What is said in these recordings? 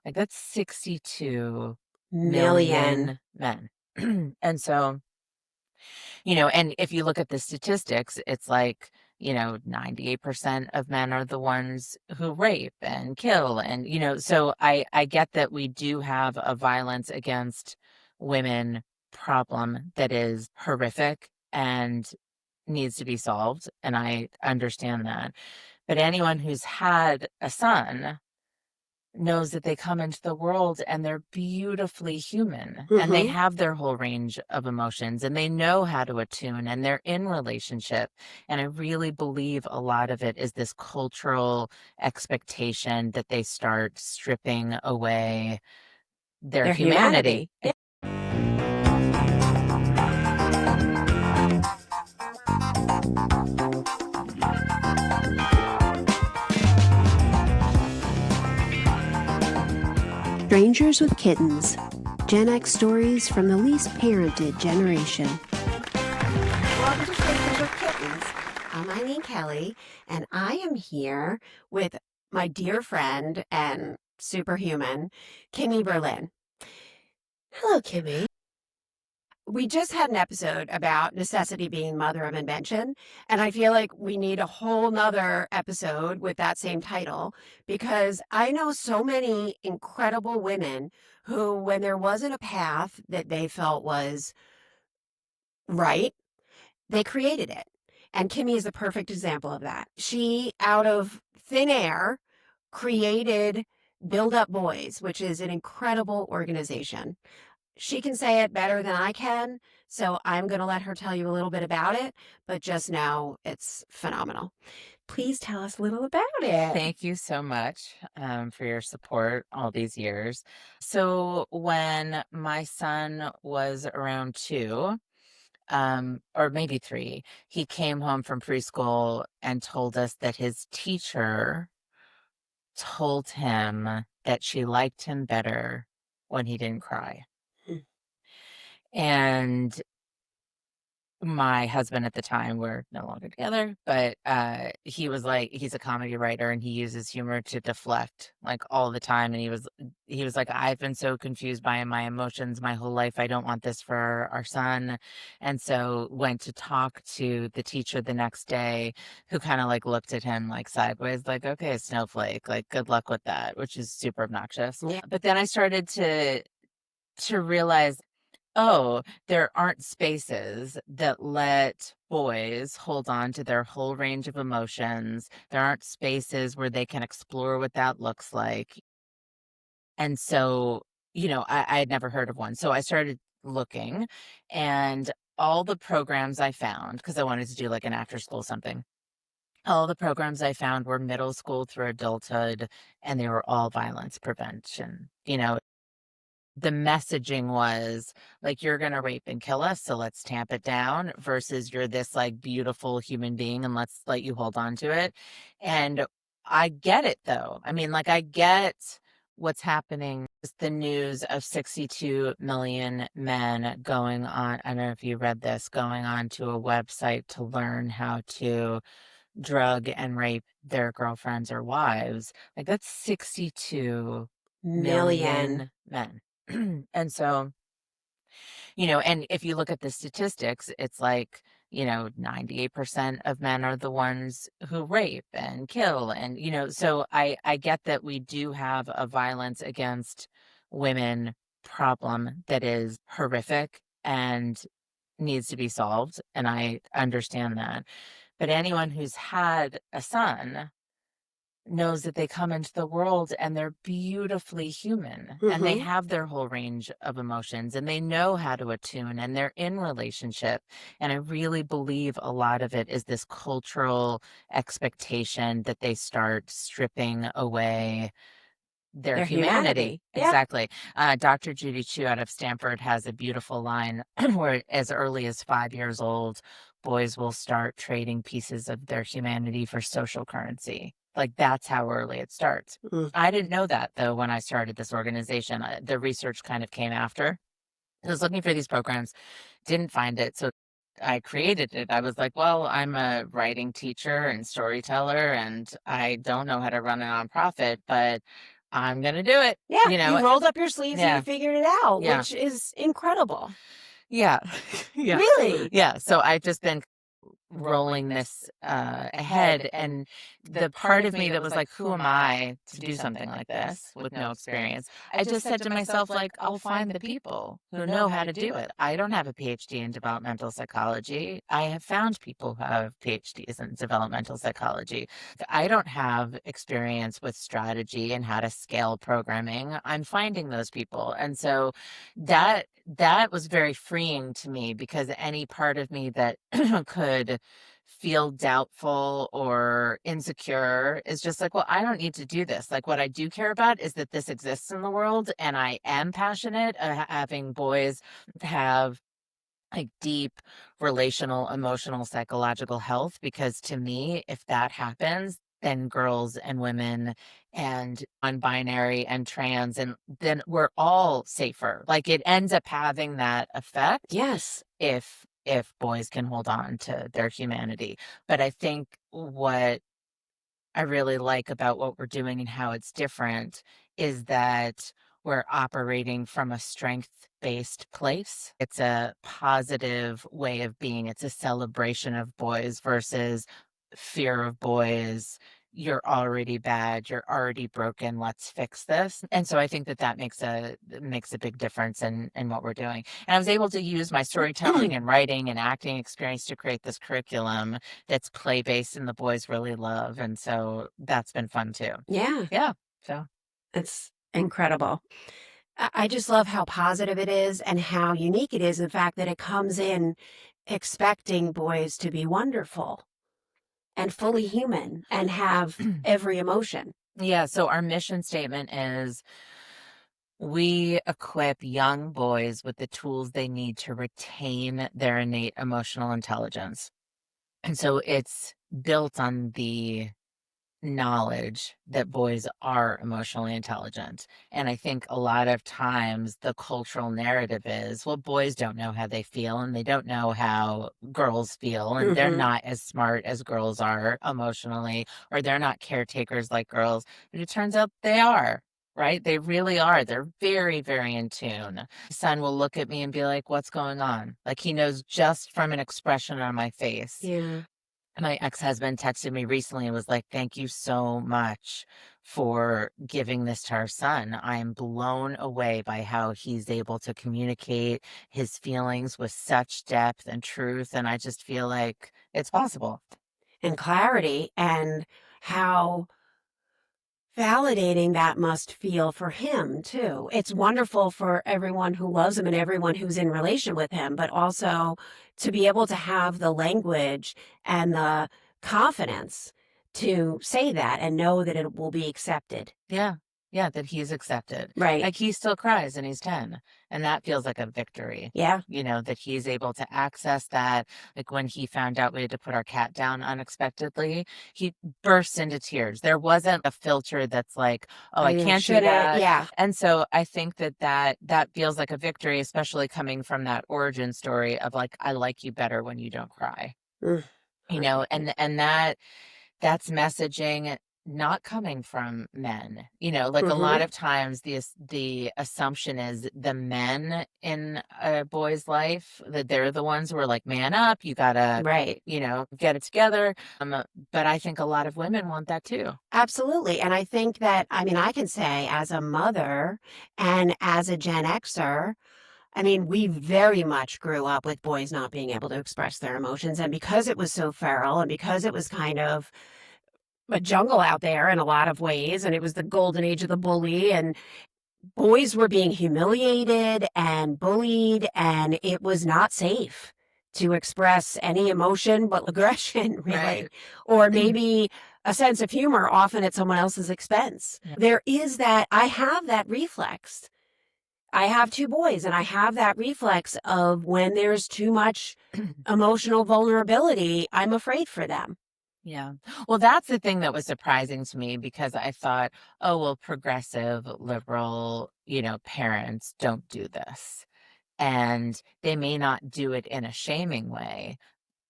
Like that's 62 Million. million men. And so, and if you look at the statistics, it's like, 98% of men are the ones who rape and kill. And, so I get that we do have a violence against women problem that is horrific and needs to be solved. And I understand that. But anyone who's had a son knows that they come into the world and they're beautifully human and they Mm-hmm. have their whole range of emotions and they know how to attune and they're in relationship. And I really believe a lot of it is this cultural expectation that they start stripping away their Their humanity. humanity. Yeah. Strangers with Kittens. Gen X stories from the least parented generation. Welcome to Strangers with Kittens. I'm Eileen Kelly, and I am here with my dear friend and superhuman, Kimmi Berlin. Hello, Kimmi. We just had an episode about necessity being mother of invention, and I feel like we need a whole nother episode with that same title because I know so many incredible women who, when there wasn't a path that they felt was right, they created it. And Kimmi is the perfect example of that. She, out of thin air, created BuildUpBoys, which is an incredible organization. She can say it better than I can, so I'm going to let her tell you a little bit about it, but just know it's phenomenal. Please tell us a little about it. Thank you so much for your support all these years. So when my son was around 2, or maybe 3, he came home from preschool and told us that his teacher told him that she liked him better when he didn't cry. And my husband at the time, we're no longer together, but he was like, he's a comedy writer and he uses humor to deflect like all the time. And he was like, I've been so confused by my emotions my whole life. I don't want this for our son. And so went to talk to the teacher the next day, who kind of like looked at him like sideways, like, okay, snowflake, like good luck with that, which is super obnoxious. Yeah. But then I started to realize, oh, there aren't spaces that let boys hold on to their whole range of emotions. There aren't spaces where they can explore what that looks like. And so, I had never heard of one. So I started looking, and all the programs I found, because I wanted to do like an after school something, all the programs I found were middle school through adulthood, and they were all violence prevention. The messaging was like, you're going to rape and kill us, so let's tamp it down, versus you're this like beautiful human being and let's let you hold on to it. And I get it though. I mean, like, I get what's happening. It's the news of 62 million men going on. I don't know if you read this, going on to a website to learn how to drug and rape their girlfriends or wives. Like, that's 62 Million. million men. And so, and if you look at the statistics, it's like, 98% of men are the ones who rape and kill. And, so I get that we do have a violence against women problem that is horrific and needs to be solved. And I understand that. But anyone who's had a son knows that they come into the world and they're beautifully human and they Mm-hmm. have their whole range of emotions and they know how to attune and they're in relationship. And I really believe a lot of it is this cultural expectation that they start stripping away their Their humanity. humanity. Yeah. Exactly. Dr. Judy Chu out of Stanford has a beautiful line where, as early as 5 years old, boys will start trading pieces of their humanity for social currency. Like, that's how early it starts. Mm. I didn't know that though when I started this organization. The research kind of came after. I was looking for these programs, didn't find it. So I created it. I was like, well, I'm a writing teacher and storyteller, and I don't know how to run a nonprofit, but I'm going to do it. Yeah, You know, you rolled up your sleeves and yeah. you figured it out, Yeah. which is incredible. Yeah. Yeah. Really? Yeah. So I've just been rolling this ahead, and the part of me that was like, who am I to do something like this with no experience? I just said to myself, like, I'll find the people who know how to do it. I don't have a PhD in developmental psychology. I have found people who have PhDs in developmental psychology. I don't have experience with strategy and how to scale programming. I'm finding those people. And so that was very freeing to me, because any part of me that could feel doubtful or insecure is just like, well, I don't need to do this. Like, what I do care about is that this exists in the world, and I am passionate having boys have like deep relational, emotional, psychological health, because to me, if that happens, then girls and women and non-binary and trans, and then we're all safer. Like, it ends up having that effect. Yes. If boys can hold on to their humanity. But I think what I really like about what we're doing and how it's different is that we're operating from a strength-based place. It's a positive way of being. It's a celebration of boys versus fear of boys. You're already bad. You're already broken. Let's fix this. And so I think that makes a big difference in what we're doing. And I was able to use my storytelling and writing and acting experience to create this curriculum that's play-based and the boys really love. And so that's been fun too. Yeah. Yeah. So It's incredible. I just love how positive it is and how unique it is. The fact that it comes in expecting boys to be wonderful and fully human and have every emotion. yeah. So our mission statement is, we equip young boys with the tools they need to retain their innate emotional intelligence. And so it's built on the knowledge that boys are emotionally intelligent. And I think a lot of times the cultural narrative is, well, boys don't know how they feel, and they don't know how girls feel, and they're not as smart as girls are emotionally, or they're not caretakers like girls. But it turns out they are. Right? They really are. They're very, very in tune. My son will look at me and be like, what's going on? Like, he knows just from an expression on my face. Yeah. My ex-husband texted me recently and was like, thank you so much for giving this to our son. I am blown away by how he's able to communicate his feelings with such depth and truth. And I just feel like it's possible. And clarity, and how validating that must feel for him too. It's wonderful for everyone who loves him and everyone who's in relation with him, but also to be able to have the language and the confidence to say that and know that it will be accepted. Yeah. Yeah, that he's accepted. Right. Like, he still cries and he's 10. And that feels like a victory. Yeah. You know, that he's able to access that. Like, when he found out we had to put our cat down unexpectedly, he burst into tears. There wasn't a filter that's like, oh, I can't do that. Yeah. And so I think that feels like a victory, especially coming from that origin story of like, I like you better when you don't cry. You know, and that's messaging not coming from men. You know, like, a lot of times the assumption is the men in a boy's life, that they're the ones who are like, man up, you gotta, Right. you know, get it together. But I think a lot of women want that too. Absolutely. And I think that, I mean, I can say as a mother and as a Gen Xer, I mean, we very much grew up with boys not being able to express their emotions. And because it was so feral, and because it was kind of a jungle out there in a lot of ways, and it was the golden age of the bully, and boys were being humiliated and bullied, and it was not safe to express any emotion but aggression, really. Right. Or maybe a sense of humor, often at someone else's expense. Yeah. There is that, I have that reflex. I have 2 boys, and I have that reflex of when there's too much emotional vulnerability, I'm afraid for them. Yeah. Well, that's the thing that was surprising to me, because I thought, oh, well, progressive, liberal, you know, parents don't do this. And they may not do it in a shaming way,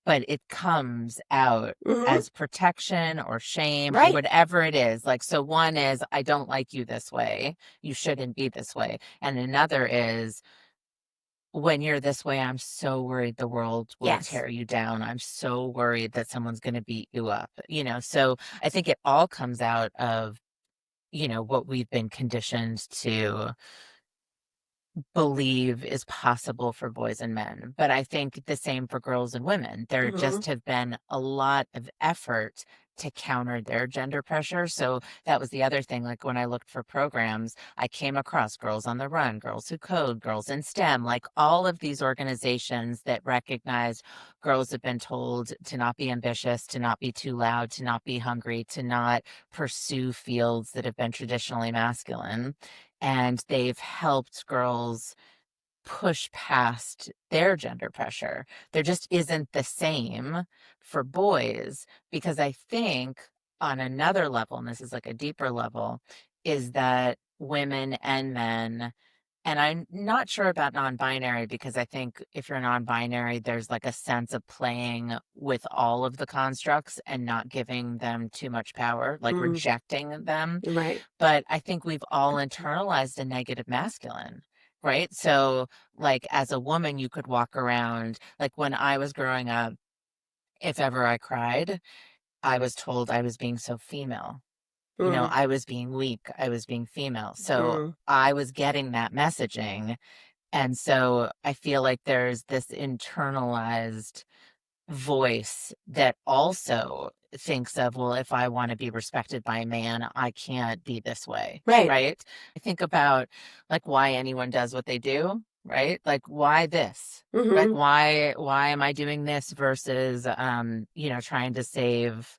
but it comes out Mhm. as protection or shame or Right. whatever it is. Like, so one is, I don't like you this way. You shouldn't be this way. And another is, when you're this way, I'm so worried the world will Yes. tear you down. I'm so worried that someone's going to beat you up, So I think it all comes out of, what we've been conditioned to believe is possible for boys and men. But I think the same for girls and women. There Mhm. just have been a lot of effort to counter their gender pressure. So that was the other thing. Like when I looked for programs, I came across Girls on the Run, Girls Who Code, Girls in STEM, like all of these organizations that recognize girls have been told to not be ambitious, to not be too loud, to not be hungry, to not pursue fields that have been traditionally masculine. And they've helped girls push past their gender pressure. There just isn't the same for boys because I think on another level, and this is like a deeper level, is that women and men, and I'm not sure about non-binary because I think if you're non-binary, there's like a sense of playing with all of the constructs and not giving them too much power, like Mm. rejecting them. Right. But I think we've all internalized a negative masculine, right? So, like, as a woman, you could walk around, like, when I was growing up, if ever I cried, I was told I was being so female. Mm. I was being weak, I was being female. So Mm. I was getting that messaging. And so I feel like there's this internalized voice that also thinks of, well, if I want to be respected by a man, I can't be this way, Right. right? I think about like why anyone does what they do, right? Like why this? Like Mhm. why am I doing this versus trying to save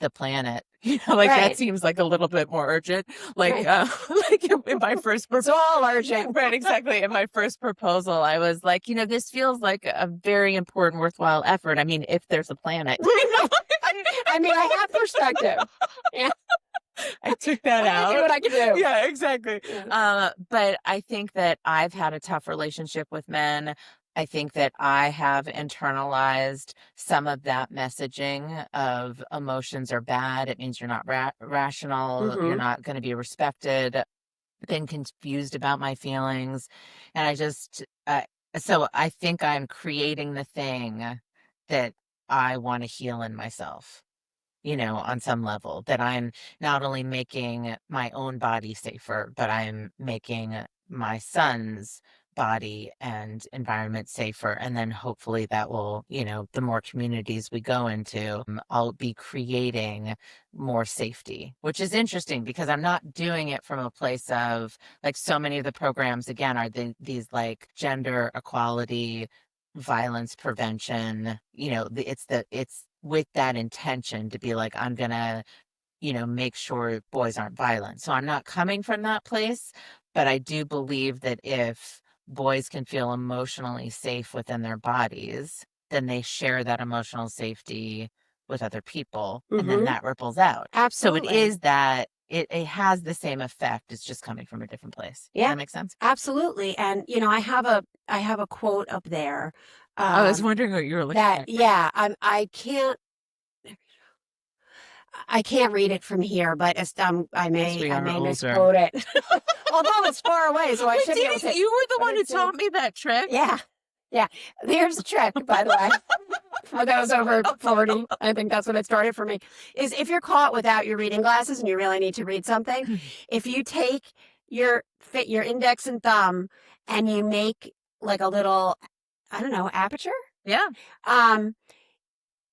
the planet? Like that Right. seems like a little bit more urgent. Like Right. like in my first It's all urgent. right, exactly. In my first proposal, I was like, this feels like a very important, worthwhile effort. I mean, if there's a planet. I mean, I have perspective. Yeah. I took that I do out. what I can do. Yeah, exactly. Yeah. But I think that I've had a tough relationship with men. I think that I have internalized some of that messaging of emotions are bad. It means you're not rational. You're Mhm. not going to be respected. Been confused about my feelings. And so I think I'm creating the thing that I want to heal in myself, on some level, that I'm not only making my own body safer, but I'm making my son's body and environment safer. And then hopefully that will, the more communities we go into, I'll be creating more safety, which is interesting because I'm not doing it from a place of like so many of the programs, again, are these like gender equality, violence prevention, it's with that intention to be like, I'm gonna, make sure boys aren't violent. So I'm not coming from that place, but I do believe that if boys can feel emotionally safe within their bodies, then they share that emotional safety with other people, and then Mhm. that ripples out. So it Absolutely. is that it has the same effect. It's just coming from a different place. Does Yeah. that make sense? Absolutely. And I have a quote up there. I was Um, wondering what you were looking that at. yeah, I can't read it from here, but Because we I are may older. misquote it. Although it's far away, so I Wait, should be able didn't to. you were the But one who it's taught me that trick? yeah, yeah. Here's the trick, by the way. For those over 40, I think that's when it started for me. Is if you're caught without your reading glasses and you really need to read something, if you take your index and thumb and you make like a little, I don't know, aperture, Yeah. um,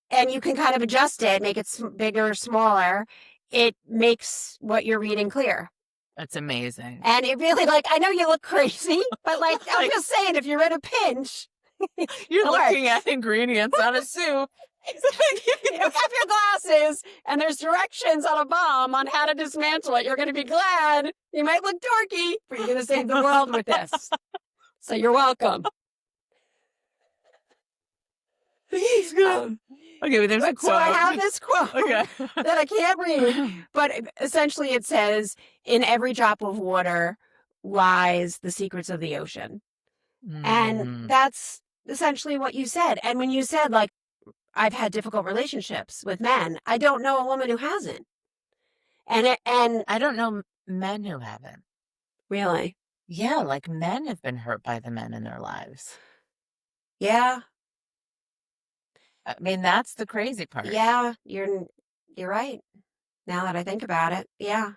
and you can kind of adjust it, make it bigger, smaller. It makes what you're reading clear. That's amazing. And it really, like, I know you look crazy, but like, I'm Like, just saying, if you're in a pinch, you're it works. looking at ingredients on a soup. You have your glasses and there's directions on a bomb on how to dismantle it. You're going to be glad. You might look dorky, but you're going to save the world with this. So you're welcome. Okay, but there's a So I have quote. this quote Okay. that I can't read, but essentially it says, "In every drop of water lies the secrets of the ocean." And Mm. that's essentially what you said. And when you said, like, I've had difficult relationships with men. I don't know a woman who hasn't. And I don't know men who haven't. really, Yeah, like men have been hurt by the men in their lives. yeah, I mean, that's the crazy part. yeah, you're right. Now that I think about it, yeah.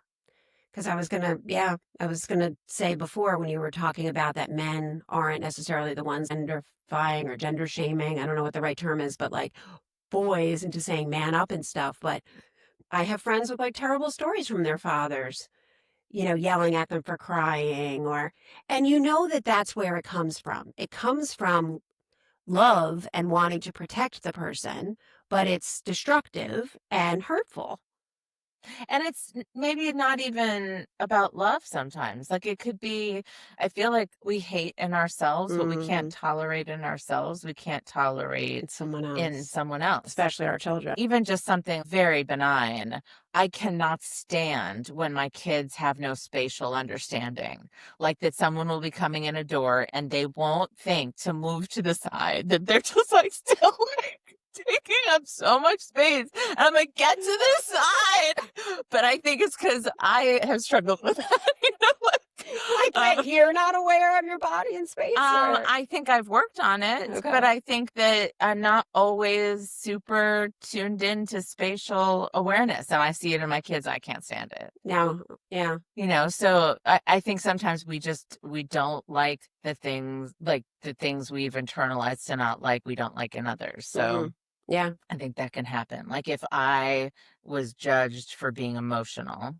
Because I was gonna say before when you were talking about that men aren't necessarily the ones genderifying or gender shaming. I don't know what the right term is, but like boys into saying man up and stuff. But I have friends with like terrible stories from their fathers, yelling at them for crying and that that's where it comes from. It comes from love and wanting to protect the person, but it's destructive and hurtful. And it's maybe not even about love sometimes. Like it could be, I feel like we hate in ourselves what we can't Mhm. tolerate in ourselves. We can't tolerate It's someone in else, someone else. especially our children. Even just something very benign. I cannot stand when my kids have no spatial understanding. Like that someone will be coming in a door and they won't think to move to the side, that they're just like still like taking up so much space. And I'm like, get to the side. But I think it's because I have struggled with that. Like you're not aware of your body and space? I think I've worked on it, Okay. but I think that I'm not always super tuned into spatial awareness, and I see it in my kids. I can't stand it. No, yeah. So I think sometimes we don't like the things we've internalized to not like, we don't like in others. So Yeah. I think that can happen. Like if I was judged for being emotional,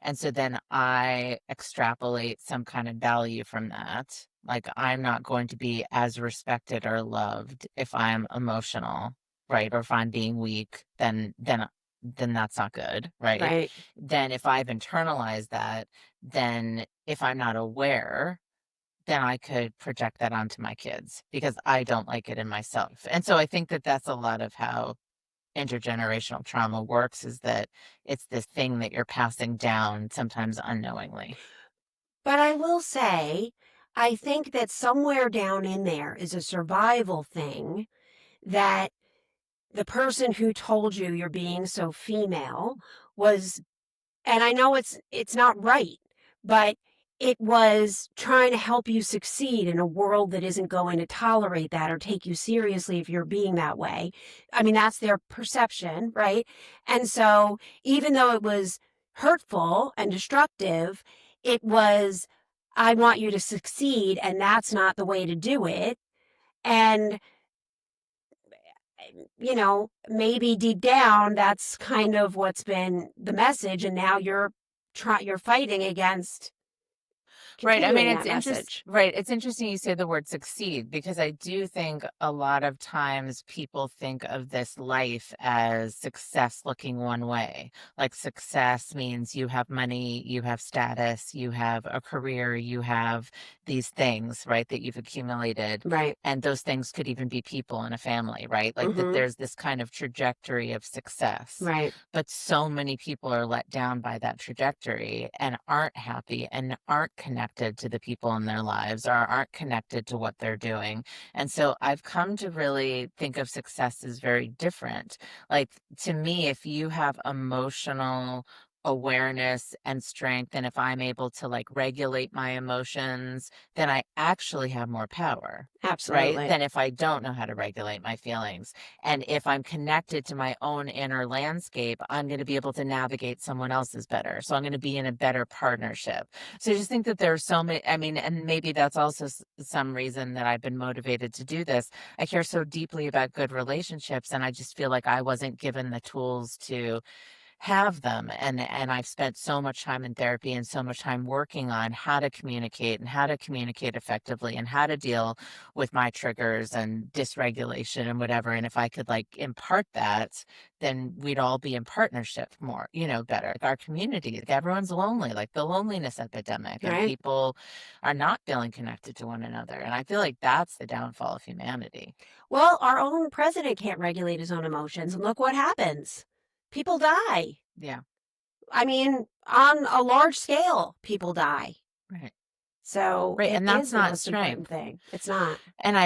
and so then I extrapolate some kind of value from that. Like I'm not going to be as respected or loved if I'm emotional, right? Or if I'm being weak, then that's not good, right? Right. Then if I've internalized that, then if I'm not aware, then I could project that onto my kids because I don't like it in myself. And so I think that that's a lot of how intergenerational trauma works, is that it's this thing that you're passing down sometimes unknowingly. But I will say, I think that somewhere down in there is a survival thing that the person who told you you're being so female was, and I know it's not right, but it was trying to help you succeed in a world that isn't going to tolerate that or take you seriously if you're being that way. I mean, that's their perception, right? And so even though it was hurtful and destructive, it was, I want you to succeed, and that's not the way to do it. And maybe deep down, that's kind of what's been the message. And now you're fighting against Right. I mean, continuing it's that message. right. It's interesting you say the word succeed, because I do think a lot of times people think of this life as success looking one way. Like success means you have money, you have status, you have a career, you have these things, right, that you've accumulated. Right. And those things could even be people in a family, right? Like that Mm-hmm. there's this kind of trajectory of success. Right. But so many people are let down by that trajectory and aren't happy and aren't connected to the people in their lives or aren't connected to what they're doing. And so I've come to really think of success as very different. Like to me, if you have emotional awareness and strength, and if I'm able to like regulate my emotions, then I actually have more power. Right? Absolutely. Than if I don't know how to regulate my feelings. And if I'm connected to my own inner landscape, I'm going to be able to navigate someone else's better. So I'm going to be in a better partnership. So I just think that there are so many, I mean, and maybe that's also some reason that I've been motivated to do this. I care so deeply about good relationships, and I just feel like I wasn't given the tools to have them. And I've spent so much time in therapy and so much time working on how to communicate and how to communicate effectively and how to deal with my triggers and dysregulation and whatever. And if I could like impart that, then we'd all be in partnership more, better. Like our community, like everyone's lonely, like the loneliness epidemic, and Right. people are not feeling connected to one another. And I feel like that's the downfall of humanity. Well, our own president can't regulate his own emotions, and look what happens. People die. Yeah. I mean, on a large scale, people die. Right. So Right. it And that's is the not most important strength. thing. It's not. And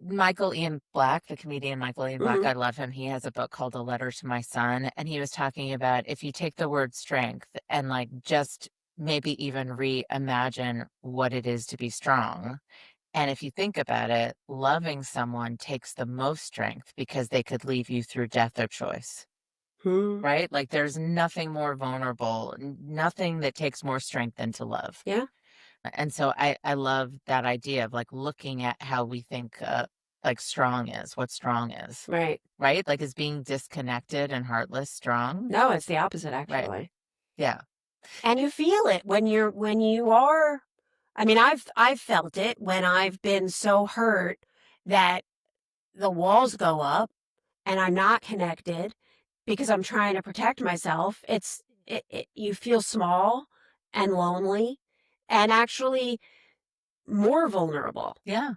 Michael Ian Black, the comedian Michael Ian Black, Mhm. I love him. He has a book called A Letter to My Son, and he was talking about if you take the word strength and like just maybe even reimagine what it is to be strong. And if you think about it, loving someone takes the most strength because they could leave you through death or choice, Hmm. right? Like there's nothing more vulnerable, nothing that takes more strength than to love. Yeah. And so I love that idea of like looking at how we think like strong is, what strong is, Right. right? Like is being disconnected and heartless strong? No, it's the opposite, Right. actually. Yeah. And you feel it when you are. I mean, I've felt it when I've been so hurt that the walls go up and I'm not connected because I'm trying to protect myself. You feel small and lonely and actually more vulnerable. Yeah.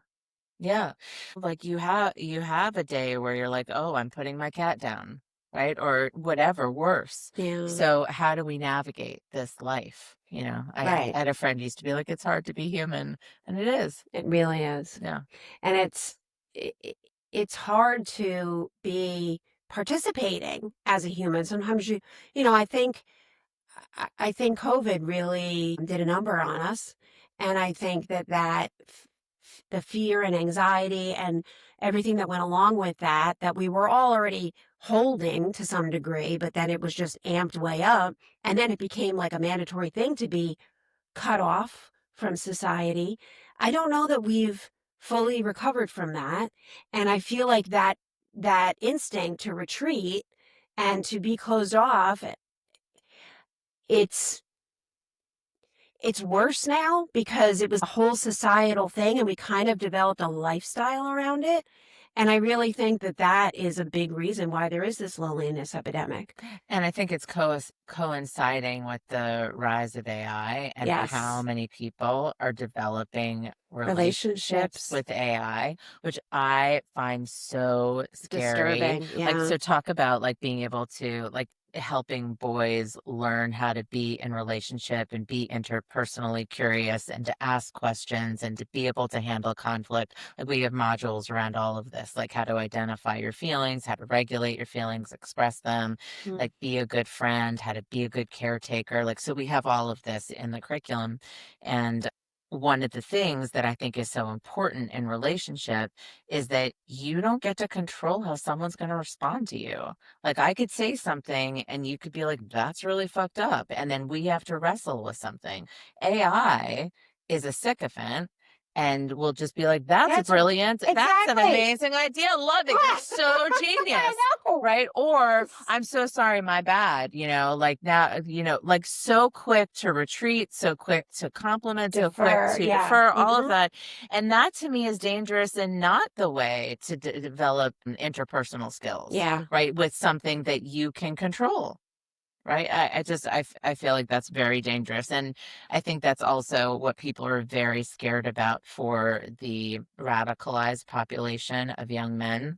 Yeah. Like you have a day where you're like, "Oh, I'm putting my cat down." Right? Or whatever, worse. Yeah. So how do we navigate this life? I Right. had a friend used to be like, "It's hard to be human." And it is. It really is. Yeah. And it's hard to be participating as a human. Sometimes I think COVID really did a number on us. And I think the fear and anxiety and everything that went along with that we were all already holding to some degree, but then it was just amped way up. And then it became like a mandatory thing to be cut off from society. I don't know that we've fully recovered from that. And I feel like that instinct to retreat and to be closed off, it's it's worse now because it was a whole societal thing and we kind of developed a lifestyle around it. And I really think that is a big reason why there is this loneliness epidemic. And I think it's coinciding with the rise of AI and how Yes. many people are developing relationships Relationships. with AI, which I find so scary. Disturbing. Like, Yeah. so talk about like being able to like helping boys learn how to be in relationship and be interpersonally curious and to ask questions and to be able to handle conflict. Like we have modules around all of this, like how to identify your feelings, how to regulate your feelings, express them, Mm. like be a good friend, how to be a good caretaker. Like, so we have all of this in the curriculum. And one of the things that I think is so important in relationship is that you don't get to control how someone's going to respond to you. Like I could say something and you could be like, that's really fucked up. And then we have to wrestle with something. AI is a sycophant and we'll just be like, that's brilliant. That's an Exactly. amazing idea. Love it. You're so genius. I know. Right. Or I'm so sorry, my bad. Like now, like so quick to retreat, so quick to compliment, so quick Defer, to yeah. defer, all of Mhm. that. And that to me is dangerous and not the way to develop interpersonal skills. Yeah. Right. With something that you can control. Right. I feel like that's very dangerous. And I think that's also what people are very scared about for the radicalized population of young men.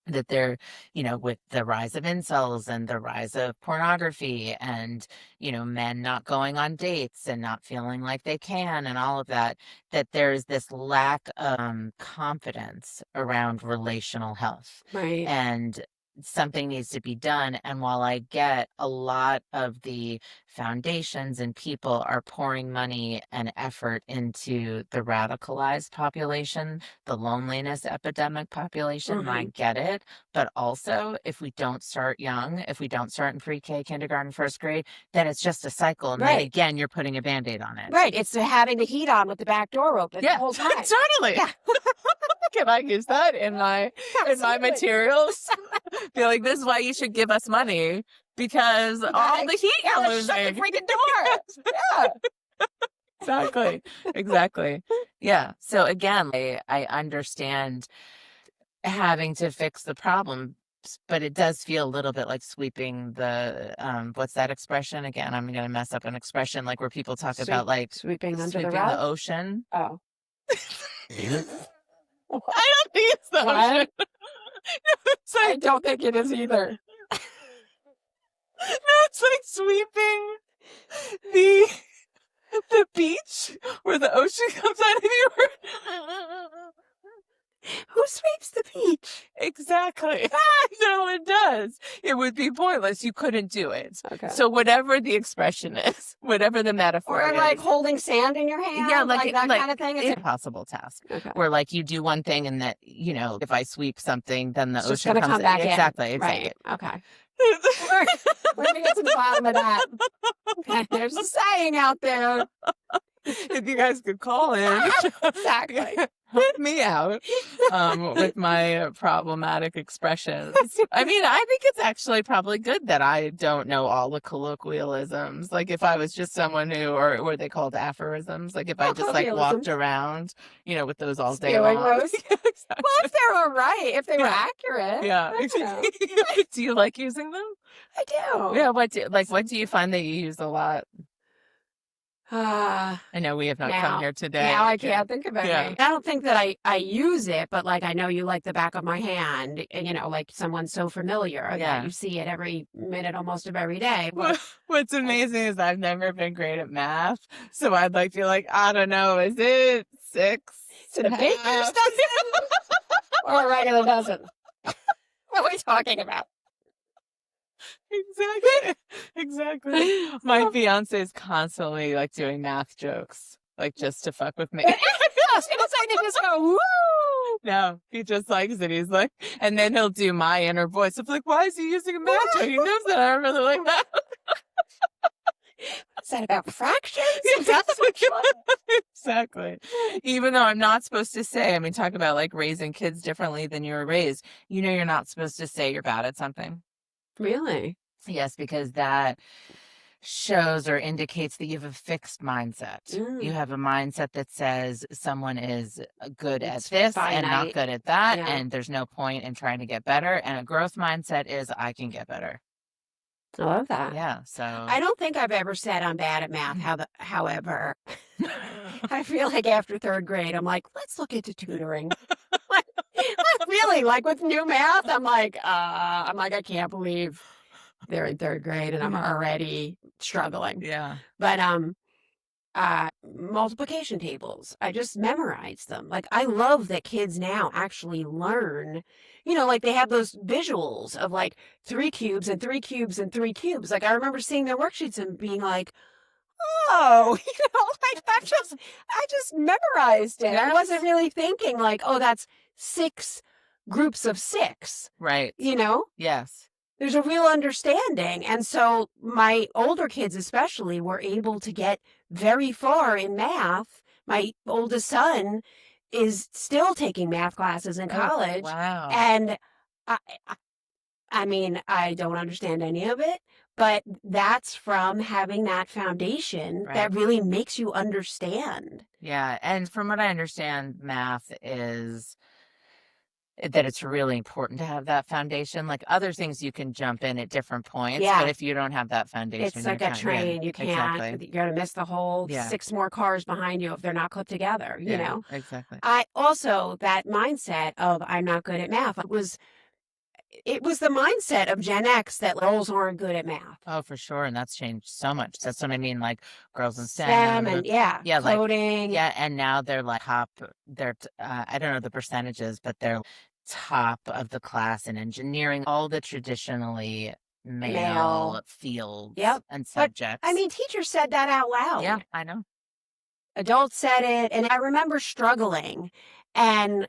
That they're, with the rise of incels and the rise of pornography and, men not going on dates and not feeling like they can and all of that, that there's this lack of confidence around relational health. Right. And something needs to be done. And while I get a lot of the foundations and people are pouring money and effort into the radicalized population, the loneliness epidemic population, and I get it. But also, if we don't start young, if we don't start in pre-K, kindergarten, first grade, then it's just a cycle. And then Right. again, you're putting a Band-Aid on it. Right. It's having the heat on with the back door open the whole time. Totally. Yeah. Can I use that in my materials? Be like, this is why you should give us money because all the heat you're losing. Shut the freaking door. Yeah. Exactly. Yeah. So again, I understand having to fix the problem, but it does feel a little bit like sweeping the what's that expression again? I'm gonna mess up an expression like where people talk about like Sweeping under sweeping the rug. the ocean. Oh. I don't think it's the ocean. It's like, I don't think it is either. no, it's like sweeping the beach where the ocean comes out of you. Who sweeps the beach? Exactly. No, it does. It would be pointless. You couldn't do it. Okay. So whatever the expression is, whatever the metaphor Or is. like holding sand in your hand? Yeah, like that kind of thing? Is it? Impossible task. Okay. Where like you do one thing and that, if I sweep something, then the It's just ocean going to comes come back in. Exactly. Right. Okay. We're going to get to the bottom of that. Okay. There's a saying out there. If you guys could call in. Exactly. Help me out with my problematic expressions. I mean, I think it's actually probably good that I don't know all the colloquialisms. Like if I was just someone who, or were they called aphorisms? Like if I just like walked around, with those all day Spewing long. those. Well, if they were right, if they were accurate. Yeah. you know. Do you like using them? I do. Yeah. What do you find that you use a lot? I know we have not come here today. Now I can't think of any. Yeah. I don't think that I use it, but like I know you like the back of my hand, and like someone's so familiar that you see it every minute, almost of every day. But what's amazing is I've never been great at math, so I'd be like, I don't know, is it 6? Is it a baker's dozen or a regular dozen? What are we talking about? Exactly. My fiance is constantly doing math jokes, just to fuck with me. I was gonna say they just go woo. No, he just likes it. He's like, and then he'll do my inner voice. I'm like, why is he using a math joke? He knows that I don't really like that. Is that about fractions? Exactly. Even though I'm not supposed to say, talk about raising kids differently than you were raised. You're not supposed to say you're bad at something. Really? Yes, because that shows or indicates that you have a fixed mindset. You have a mindset that says someone is good at this and not good at that, and there's no point in trying to get better. And a growth mindset is I can get better. I love that. Yeah, so I don't think I've ever said I'm bad at math. However, I feel like after 3rd grade, I'm like, let's look into tutoring. Really, with new math, I'm like, I can't believe they're in 3rd grade and I'm already struggling. Yeah. But multiplication tables, I just memorized them. I love that kids now actually learn. They have those visuals of 3 cubes and 3 cubes and 3 cubes. I remember seeing their worksheets and being like, oh, I just memorized it. I wasn't really thinking oh, that's 6 groups of 6. Right. Yes. There's a real understanding. And so my older kids especially were able to get very far in math. My oldest son is still taking math classes in college. Wow. And I don't understand any of it, but that's from having that foundation that really makes you understand. Yeah. And from what I understand, math is that it's really important to have that foundation. Other things you can jump in at different points, but if you don't have that foundation, it's like a train. You can't. Exactly. You're going to miss the whole 6 more cars behind you if they're not clipped together. You know. Exactly. I also that mindset of I'm not good at math. It was the mindset of Gen X that girls aren't good at math. Oh, for sure. And that's changed so much. That's what I mean. Girls in STEM and coding. And now they're top, I don't know the percentages, but they're top of the class in engineering, all the traditionally male fields and subjects. But, teachers said that out loud. Yeah, I know. Adults said it. And I remember struggling. And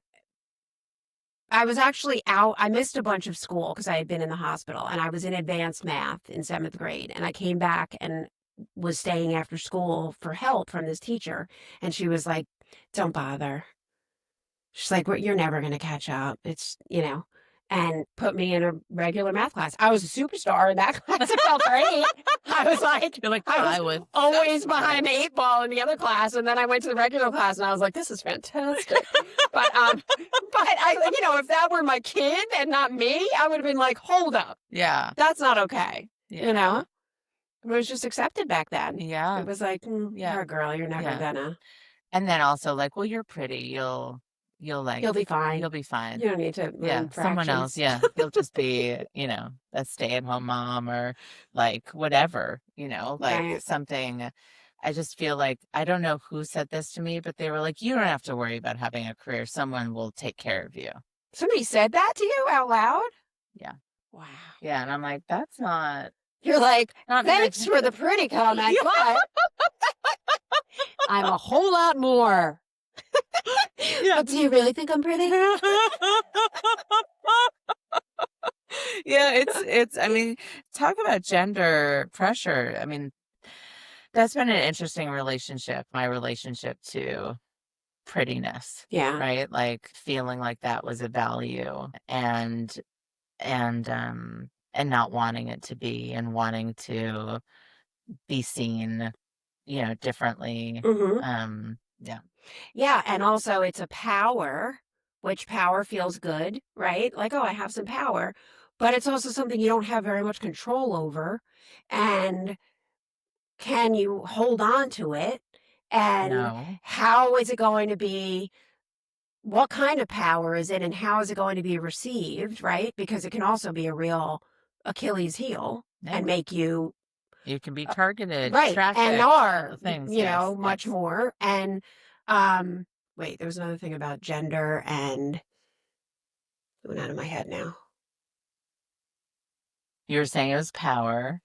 I was actually out. I missed a bunch of school because I had been in the hospital, and I was in advanced math in 7th grade. And I came back and was staying after school for help from this teacher. And she was like, don't bother. She's like, you're never going to catch up. It's, and put me in a regular math class. I was a superstar in that class. It felt great. I was I was always behind the 8 ball in the other class. And then I went to the regular class and I was like, this is fantastic. But I, if that were my kid and not me, I would have been like, hold up. Yeah. That's not okay. Yeah. It was just accepted back then. Yeah. It was like, you're a girl. You're never gonna. And then also well, you're pretty. You'll be fine. You'll be fine. You don't need to learn someone else. Yeah. You'll just be, a stay-at-home mom or whatever, something. I just feel like, I don't know who said this to me, but they were like, you don't have to worry about having a career. Someone will take care of you. Somebody said that to you out loud? Yeah. Wow. Yeah. And I'm like, that's not. You're like, Not thanks for the pretty comment, but I'm a whole lot more. Yeah. But do you really think I'm pretty? Yeah, it's, I mean, talk about gender pressure. I mean, that's been an interesting relationship, my relationship to prettiness, Yeah. right? Like feeling like that was a value and not wanting it to be and wanting to be seen, differently. Mm-hmm. Yeah. Yeah, and also it's a power, which power feels good, right? Like, oh, I have some power, but it's also something you don't have very much control over. And can you hold on to it? And No. how is it going to be? What kind of power is it, and how is it going to be received, right? Because it can also be a real Achilles heel Yeah. and make you You can be targeted, right, and trafficked, are, things. you Yes. know, much Yes. more. And wait, there was another thing about gender and it went out of my head now. You were saying it was power.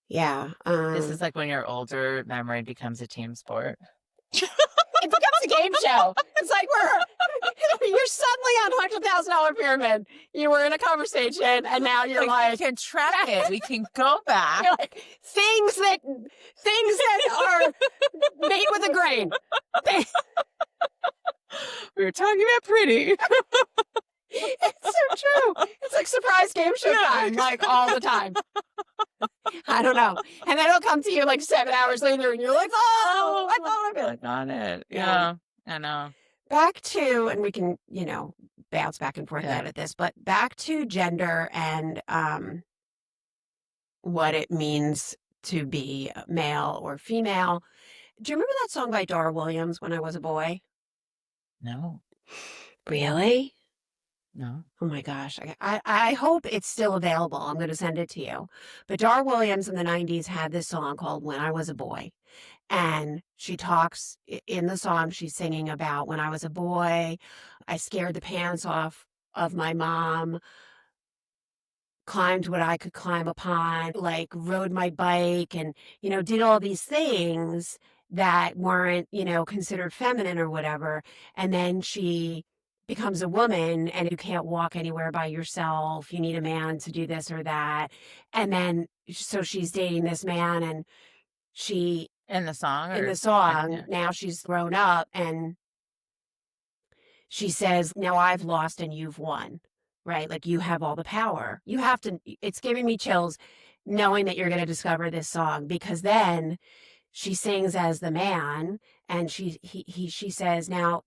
Yeah. This is like when you're older, memory becomes a team sport. It becomes a game show. It's like you're suddenly on $100,000 pyramid. You were in a conversation, and now you're like we can track it. We can go back. you're like things that are made with a grain. We were talking about pretty. It's so true. It's like surprise game show time, like all the time. I don't know. And then it'll come to you like 7 hours later, and you're like, oh, I thought of it. Like on it. Yeah. I know. Back to, and we can, bounce back and forth Yeah. at this, but back to gender and what it means to be male or female. Do you remember that song by Dar Williams, When I Was a Boy? No. Really? No. Oh my gosh. I hope it's still available. I'm going to send it to you. But Dar Williams in the 90s had this song called When I Was a Boy. And she talks in the song, she's singing about when I was a boy, I scared the pants off of my mom, climbed what I could climb upon, like rode my bike and, did all these things that weren't, considered feminine or whatever. And then she becomes a woman and you can't walk anywhere by yourself. You need a man to do this or that. And then, so she's dating this man and she, In the song? in Or the song, yeah. now she's grown up and she says, now I've lost and you've won, right? Like you have all the power. You have to, it's giving me chills knowing that you're going to discover this song because then she sings as the man and she says, now,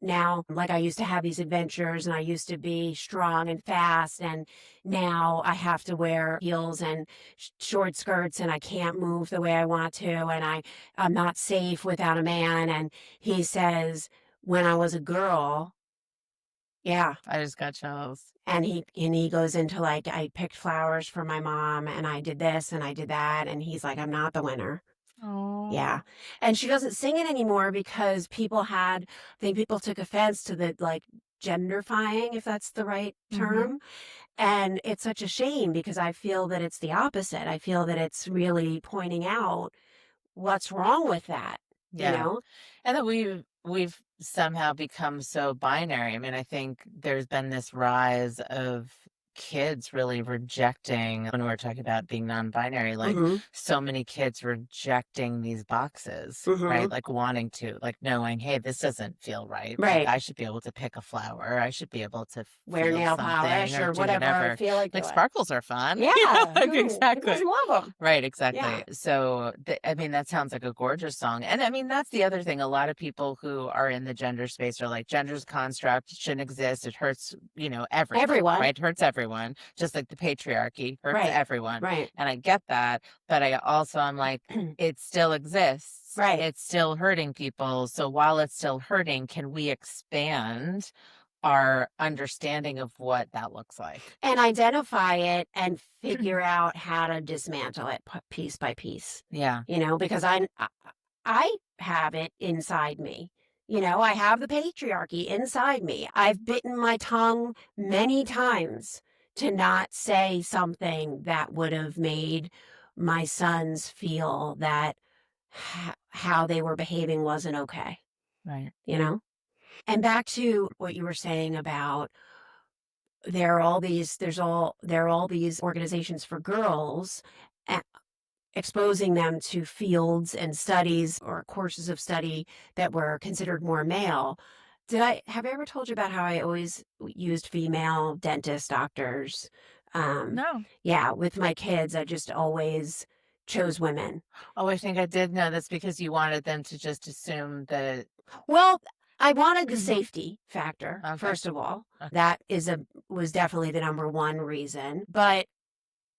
like I used to have these adventures and I used to be strong and fast and now I have to wear heels and short skirts and I can't move the way I want to and I'm not safe without a man. And he says, when I was a girl, yeah. I just got chills. And he goes into like, I picked flowers for my mom and I did this and I did that. And he's like, I'm not the winner. Oh. Yeah. And she doesn't sing it anymore because people took offense to the like genderfying, if that's the right term. And it's such a shame because I feel that it's the opposite. I feel that it's really pointing out what's wrong with that. Yeah. And that we've somehow become so binary. I mean, I think there's been this rise of kids really rejecting, when we're talking about being non-binary, like so many kids rejecting these boxes, right? Like wanting to, like knowing, hey, this doesn't feel right. Right. Like, I should be able to pick a flower. I should be able to wear feel nail something polish or do whatever I feel like doing. sparkles are fun. Yeah. Exactly. I love them. Right, exactly. Yeah. So, I mean, that sounds like a gorgeous song. And I mean, that's the other thing. A lot of people who are in the gender space are like, gender's a construct, it shouldn't exist. It hurts, everyone. Right? It hurts everyone. Just like the patriarchy hurts everyone. Right. And I get that. But I'm like, it still exists. Right. It's still hurting people. So while it's still hurting, can we expand our understanding of what that looks like? And identify it and figure out how to dismantle it piece by piece. Yeah. Because I have it inside me. You know, I have the patriarchy inside me. I've bitten my tongue many times to not say something that would have made my sons feel that how they were behaving wasn't okay, Right. you know? And back to what you were saying about there are all these organizations for girls exposing them to fields and studies or courses of study that were considered more male. Have I ever told you about how I always used female dentists, doctors? No. Yeah, with my kids, I just always chose women. Oh, I think I did know that's because you wanted them to just assume that. Well, I wanted the safety factor, Okay. first of all. Okay. That was definitely the number one reason. But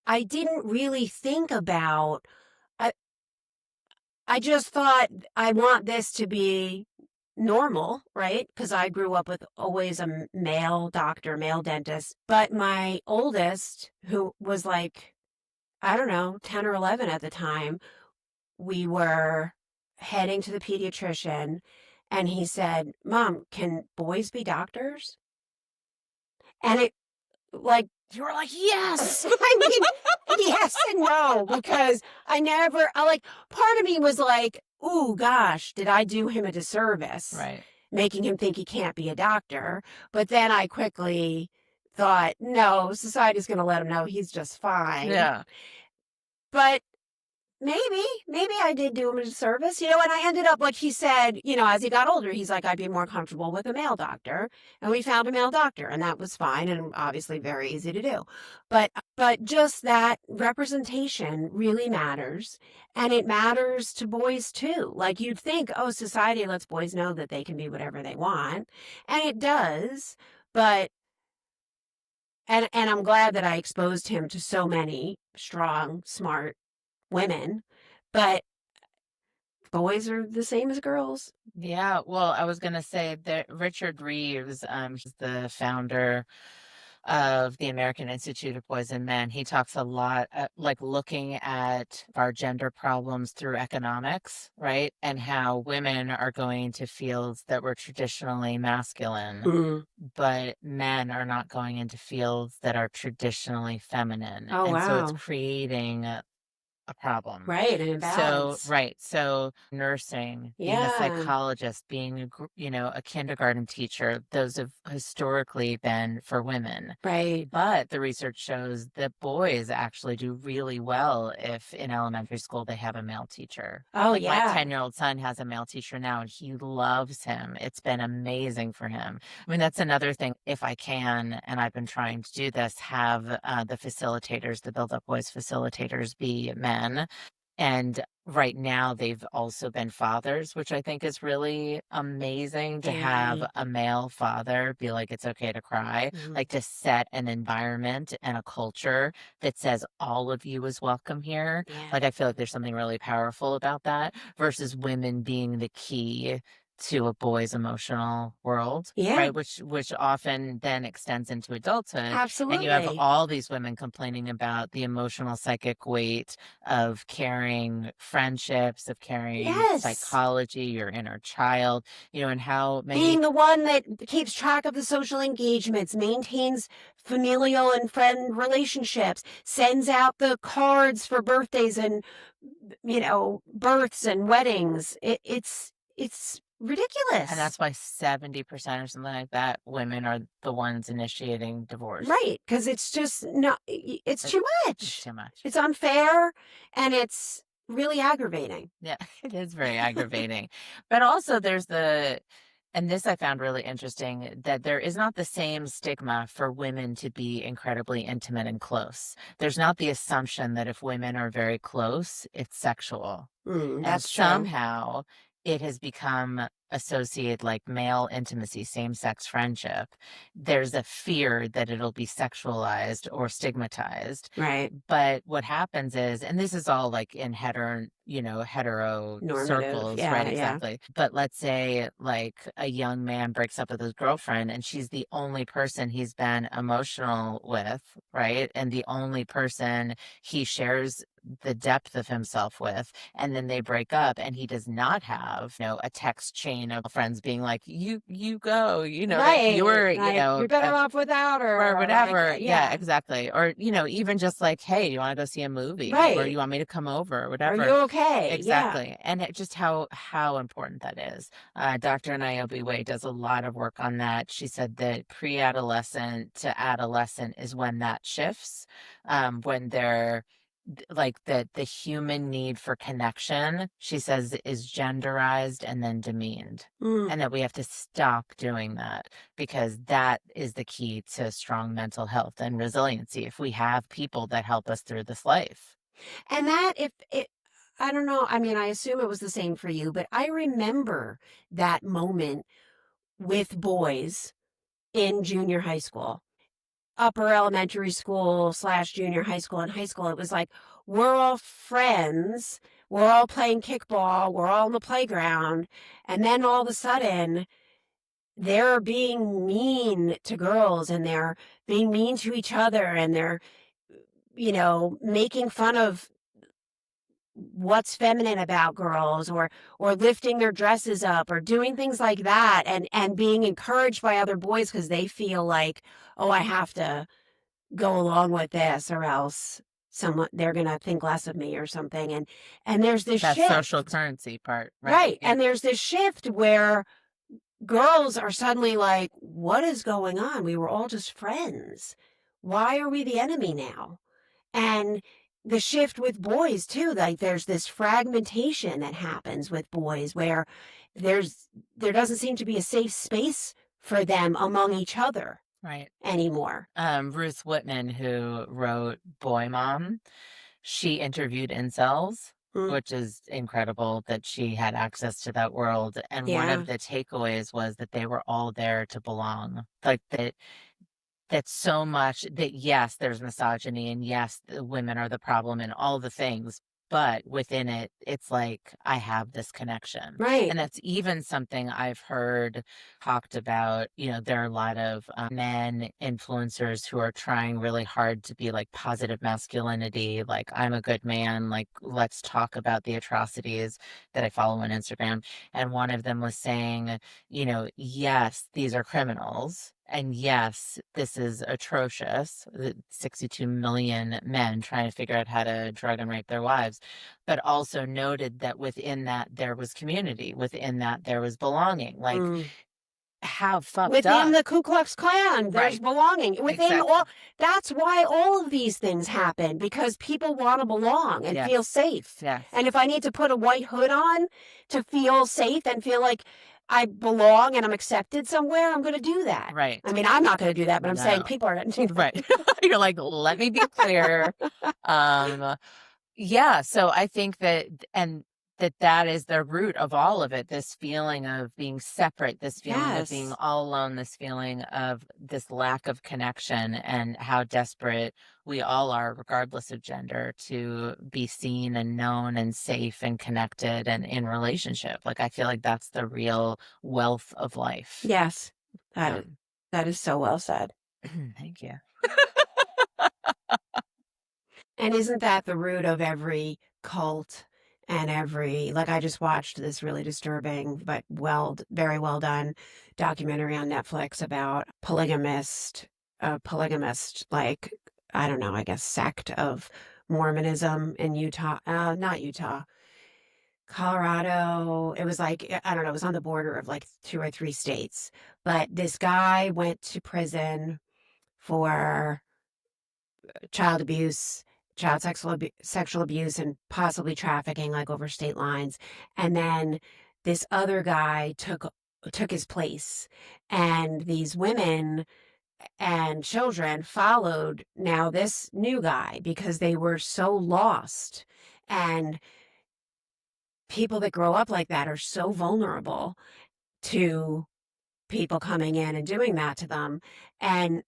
I didn't really think about I just thought I want this to be normal, right? Because I grew up with always a male doctor, male dentist. But my oldest, who was like, I don't know, 10 or 11 at the time, we were heading to the pediatrician and he said, Mom, can boys be doctors? And it like, You were like, yes. I mean, yes and no, because part of me was like, ooh, gosh, did I do him a disservice? Right. Making him think he can't be a doctor. But then I quickly thought, no, society's going to let him know he's just fine. Yeah. But maybe I did do him a disservice, and I ended up, like he said, as he got older, he's like, I'd be more comfortable with a male doctor. And we found a male doctor and that was fine and obviously very easy to do. But just that representation really matters. And it matters to boys too. Like you'd think, oh, society lets boys know that they can be whatever they want. And it does. But and I'm glad that I exposed him to so many strong, smart women, but boys are the same as girls. Yeah. Well, I was going to say that Richard Reeves, he's the founder of the American Institute of Boys and Men. He talks a lot, like looking at our gender problems through economics, right? And how women are going into fields that were traditionally masculine, but men are not going into fields that are traditionally feminine. Oh, and so it's wow. creating a problem. Right, an So, imbalance. right. So nursing, being a Yeah. psychologist, being a kindergarten teacher, those have historically been for women. Right. But the research shows that boys actually do really well if in elementary school they have a male teacher. Oh, Like my yeah. 10-year-old son has a male teacher now and he loves him. It's been amazing for him. I mean, that's another thing. If I can, and I've been trying to do this, have the facilitators, the Build Up Boys facilitators be men. And right now they've also been fathers, which I think is really amazing to have Very. a male father be like, it's okay to cry, like to set an environment and a culture that says all of you is welcome here. Yeah. Like, I feel like there's something really powerful about that versus women being the key to a boy's emotional world, Yeah. right? Which often then extends into adulthood. Absolutely. And you have all these women complaining about the emotional psychic weight of carrying friendships, of carrying Yes. psychology, your inner child, and how many Being the one that keeps track of the social engagements, maintains familial and friend relationships, sends out the cards for birthdays and births and weddings. It's ridiculous. and that's why 70% or something like that, women are the ones initiating divorce. Right, because it's just not, it's too It's much. too much. It's unfair and it's really aggravating. Yeah, it is very aggravating. But also there's and this I found really interesting, that there is not the same stigma for women to be incredibly intimate and close. There's not the assumption that if women are very close, it's sexual. And That's true. somehow it has become associate like male intimacy, same-sex friendship, there's a fear that it'll be sexualized or stigmatized. Right. But what happens is, and this is all like in hetero Normative. circles, right? Yeah. Yeah. Exactly. But let's say like a young man breaks up with his girlfriend and she's the only person he's been emotional with, right? And the only person he shares the depth of himself with, and then they break up and he does not have a text chain of friends being like, you go, that Right. you're Like, you're better off without her. or Or like, whatever. Yeah, yeah. exactly. Or even just like, hey, you want to go see a movie, or Right. you want me to come over, or Are you whatever. okay? Yeah. Exactly. And just how important that is. Dr. Niobe Way does a lot of work on that. She said that pre-adolescent to adolescent is when that shifts, when they're like the human need for connection, she says, is genderized and then demeaned. Mm. And that we have to stop doing that, because that is the key to strong mental health and resiliency, if we have people that help us through this life. And that, if it, I don't know, I mean, I assume it was the same for you, but I remember that moment with boys in junior high school, upper elementary school / junior high school. And high school, it was like, we're all friends, we're all playing kickball, we're all on the playground. And then all of a sudden, they're being mean to girls and they're being mean to each other and they're, making fun of what's feminine about girls, or lifting their dresses up or doing things like that, and being encouraged by other boys because they feel like, oh, I have to go along with this or else they're going to think less of me or something. And there's this That social shift. currency part, right? Right. And there's this shift where girls are suddenly like, what is going on? We were all just friends. Why are we the enemy now? And the shift with boys too, like there's this fragmentation that happens with boys where there doesn't seem to be a safe space for them among each other Right. anymore. Ruth Whitman, who wrote Boy Mom, she interviewed incels, which is incredible that she had access to that world. And one Yeah. of the takeaways was that they were all there to belong. Like that's so much that, yes, there's misogyny, and yes, the women are the problem and all the things, but within it, it's like, I have this connection. Right. And that's even something I've heard talked about. There are a lot of men influencers who are trying really hard to be like positive masculinity, like, I'm a good man, like, let's talk about the atrocities that I follow on Instagram. And one of them was saying, yes, these are criminals. And yes, this is atrocious. 62 million men trying to figure out how to drug and rape their wives, but also noted that within that there was community, within that there was belonging. Like, how fucked within up. the Ku Klux Klan, there's Right. belonging. Within Exactly. that's why all of these things happen, because people want to belong and Yes. feel safe. Yes. And if I need to put a white hood on to feel safe and feel like I belong and I'm accepted somewhere, I'm going to do that. Right. I mean, I'm not going to do that, but I'm saying No. people are going to do that. Right. You're like, let me be clear. Yeah, so I think that, and that is the root of all of it, this feeling of being separate, this feeling of being Yes. all alone, this feeling of this lack of connection, and how desperate we all are, regardless of gender, to be seen and known and safe and connected and in relationship. Like, I feel like that's the real wealth of life. Yes. That is so well said. Thank you. And isn't that the root of every cult and like, I just watched this really disturbing but very well done documentary on Netflix about polygamist, like, I don't know, I guess sect of Mormonism in Utah, not Utah, Colorado. It was like, I don't know, it was on the border of like 2 or 3 states. But this guy went to prison for child abuse, sexual abuse, and possibly trafficking, like over state lines. And then this other guy took his place, and these women and children followed now this new guy because they were so lost. And people that grow up like that are so vulnerable. to people coming in and doing that to them. And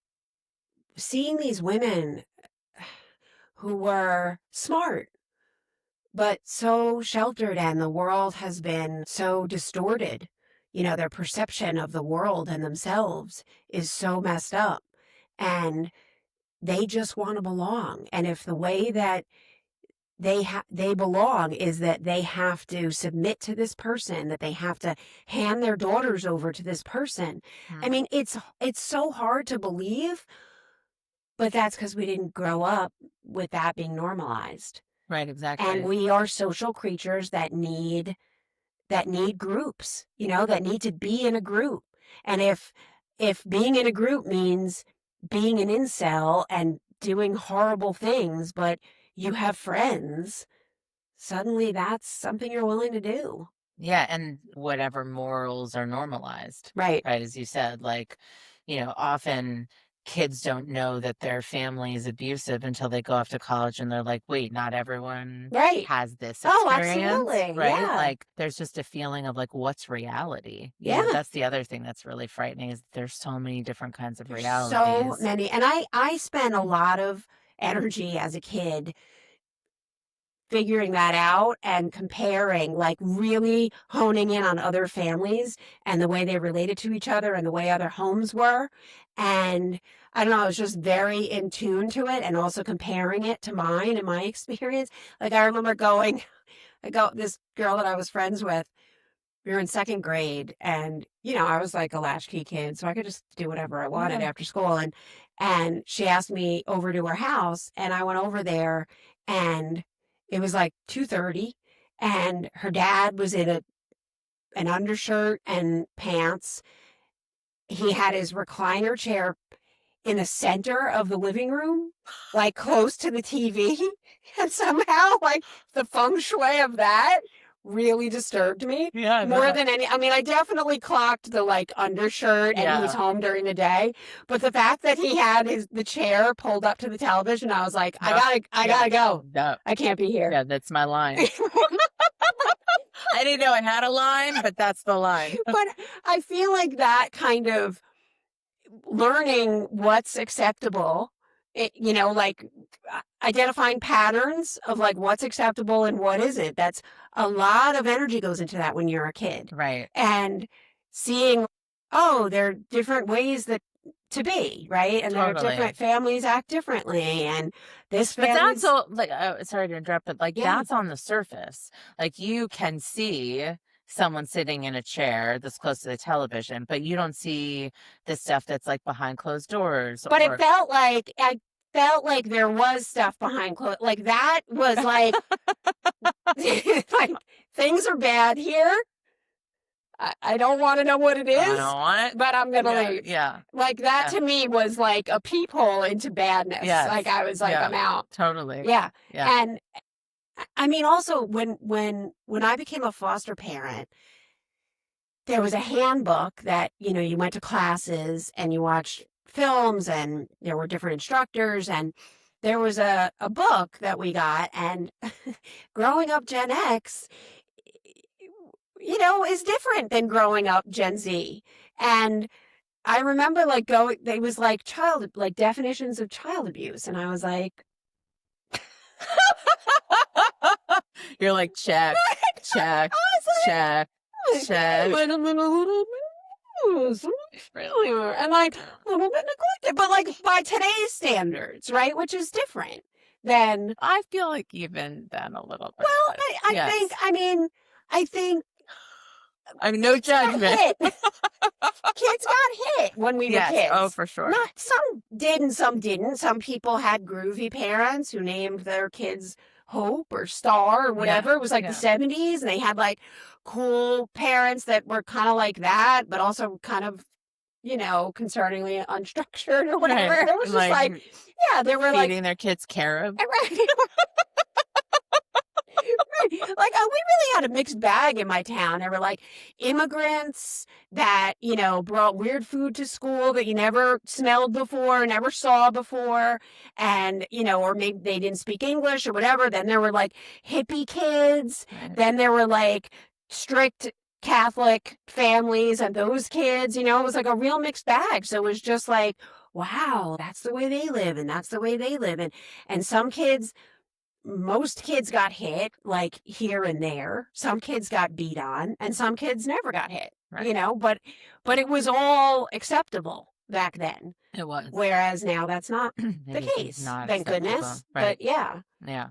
seeing these women who were smart, but so sheltered, and the world has been so distorted. Their perception of the world and themselves is so messed up. And they just want to belong. And if the way that they belong is that they have to submit to this person, that they have to hand their daughters over to this person. I mean, it's so hard to believe, but that's because we didn't grow up with that being normalized. Right, exactly. And we are social creatures that need groups, that need to be in a group. And if being in a group means being an incel and doing horrible things, but you have friends, suddenly that's something you're willing to do. Yeah, and whatever morals are normalized. Right. Right, as you said, like, often kids don't know that their family is abusive until they go off to college and they're like, wait, not everyone Right. has this Oh, experience, absolutely. right? Yeah. Like, there's just a feeling of like, what's reality? Yeah. That's the other thing that's really frightening is there's so many different kinds of So realities. many. And I spent a lot of energy as a kid figuring that out and comparing, like really honing in on other families and the way they related to each other and the way other homes were. And I don't know, I was just very in tune to it and also comparing it to mine and my experience. Like I remember this girl that I was friends with, we were in second grade, and I was like a latchkey kid, so I could just do whatever I wanted after school. And she asked me over to her house, and I went over there, and it was like 2:30, and her dad was in an undershirt and pants. He had his recliner chair in the center of the living room, like close to the TV, and somehow like the feng shui of that really disturbed me. Yeah, more than any. I mean, I definitely clocked the like undershirt and he's home during the day, but the fact that he had the chair pulled up to the television, I was like, I gotta go. No. I can't be here. Yeah, that's my line. I didn't know I had a line, but that's the line. But I feel like that kind of learning what's acceptable, like identifying patterns of like what's acceptable and what isn't. That's a lot of energy goes into that when you're a kid. Right. And seeing, there are different ways to be, right? And there are different families act differently. And this family. But that's all, like, sorry to interrupt, but like that's on the surface. Like you can see someone sitting in a chair that's close to the television, but you don't see the stuff that's like behind closed doors. But it felt like there was stuff behind closed, like that was like, like things are bad here. I don't want to know what it is. I don't want it, but I'm gonna leave. Yeah, like that to me was like a peephole into badness. Yes. Like I was like, I'm out. Totally. Yeah. Yeah. And I mean, also when I became a foster parent, there was a handbook that, you went to classes and you watched films and there were different instructors, and there was a book that we got, and growing up Gen X, is different than growing up Gen Z. And I remember it was like definitions of child abuse. And I was like, you're like, check. Wait a minute. And like a little bit neglected, but like by today's standards, right? Which is different than. I feel like even then a little bit. Well, I think. No judgment. Kids got hit when we were kids. Oh, for sure. Some did and some didn't. Some people had groovy parents who named their kids Hope or Star or whatever. It was like the 70s, and they had like cool parents that were kind of like that, but also kind of, concerningly unstructured or whatever. Right. It was just they were feeding their kids carob. Right. Like, we really had a mixed bag in my town. There were like immigrants that, brought weird food to school that you never smelled before, never saw before. And, or maybe they didn't speak English or whatever. Then there were like hippie kids. Right. Then there were like strict Catholic families and those kids, it was like a real mixed bag. So it was just like, wow, that's the way they live and that's the way they live. And some kids, most kids got hit like here and there. Some kids got beat on and some kids never got hit, Right. but it was all acceptable back then. It was. Whereas now that's not It the is case. not Thank acceptable. goodness. Right. But yeah. Yeah.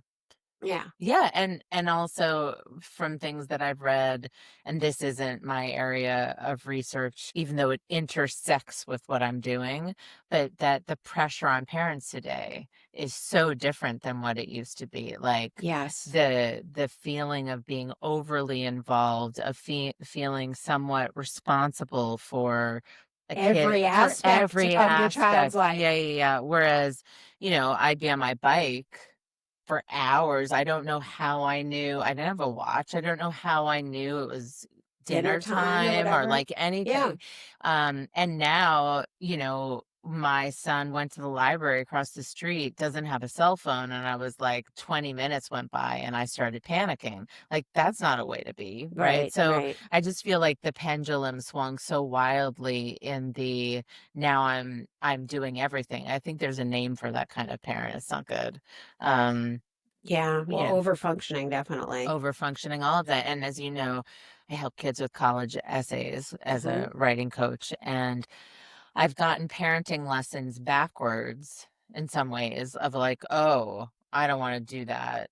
Yeah. Yeah, and also from things that I've read, and this isn't my area of research, even though it intersects with what I'm doing, but that the pressure on parents today is so different than what it used to be. Like Yes. the feeling of being overly involved, of feeling somewhat responsible for a Every kid, for aspect every of your child's aspect. life. Yeah. Whereas, I'd be on my bike for hours. I don't know how I knew. I didn't have a watch. I don't know how I knew it was Dinner dinner time or time or whatever. like Yeah. anything. And now, my son went to the library across the street, doesn't have a cell phone. And I was like, 20 minutes went by and I started panicking. Like, that's not a way to be, right? So Right. I just feel like the pendulum swung so wildly in the now I'm doing everything. I think there's a name for that kind of parent. It's not good. Yeah. Well, Yeah, overfunctioning, definitely. over functioning, all of that. And as you know, I help kids with college essays as hmm a writing coach, and I've gotten parenting lessons backwards in some ways of like, oh, I don't want to do that.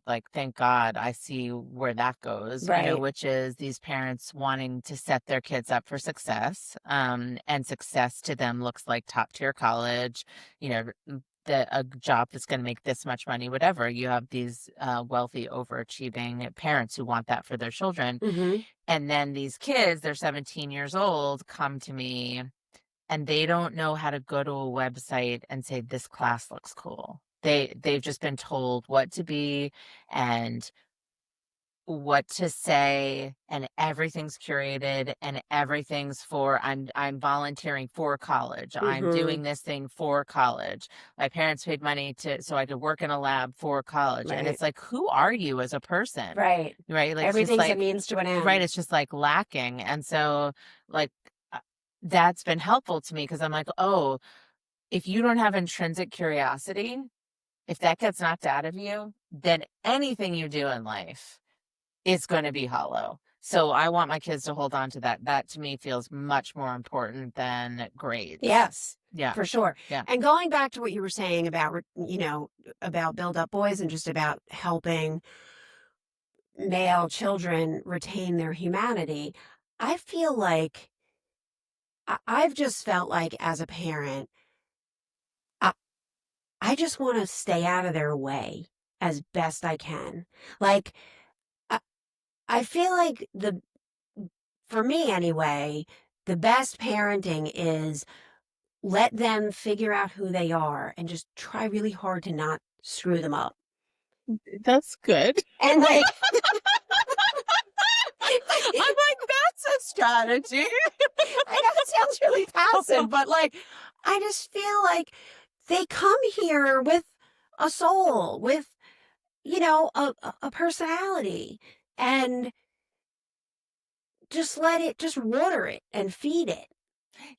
Like, thank God I see where that goes, Right. which is these parents wanting to set their kids up for success. And success to them looks like top tier college, you know, a job that's going to make this much money, whatever. You have these wealthy, overachieving parents who want that for their children. hmm And then these kids, they're 17 years old, come to me and they don't know how to go to a website and say this class looks cool. They've just been told what to be and what to say, and everything's curated and everything's for I'm volunteering for college. I'm hmm doing this thing for college. My parents paid money so I could work in a lab for college. And Right. it's like, who are you as a person? Right. Right? Like, it's just Everything's a like, means to an right, end. it's just like lacking. And so, like, uh, that's been helpful to me because I'm like, oh, if you don't have intrinsic curiosity, if that gets knocked out of you, then anything you do in life is going to be hollow. So I want my kids to hold on to that. That to me feels much more important than grades. Yes. Yeah. For sure. Yeah. And going back to what you were saying about, about Build Up Boys and just about helping male children retain their humanity, I feel like I've just felt like as a parent, I, I just want to stay out of their way as best I can. Like, I, I feel like for me anyway, the best parenting is let them figure out who they are and just try really hard to not screw them up. That's good. And like, I'm like, that's a strategy. I know it sounds really passive, but like, I just feel like they come here with a soul, with, a personality, and just water it and feed it.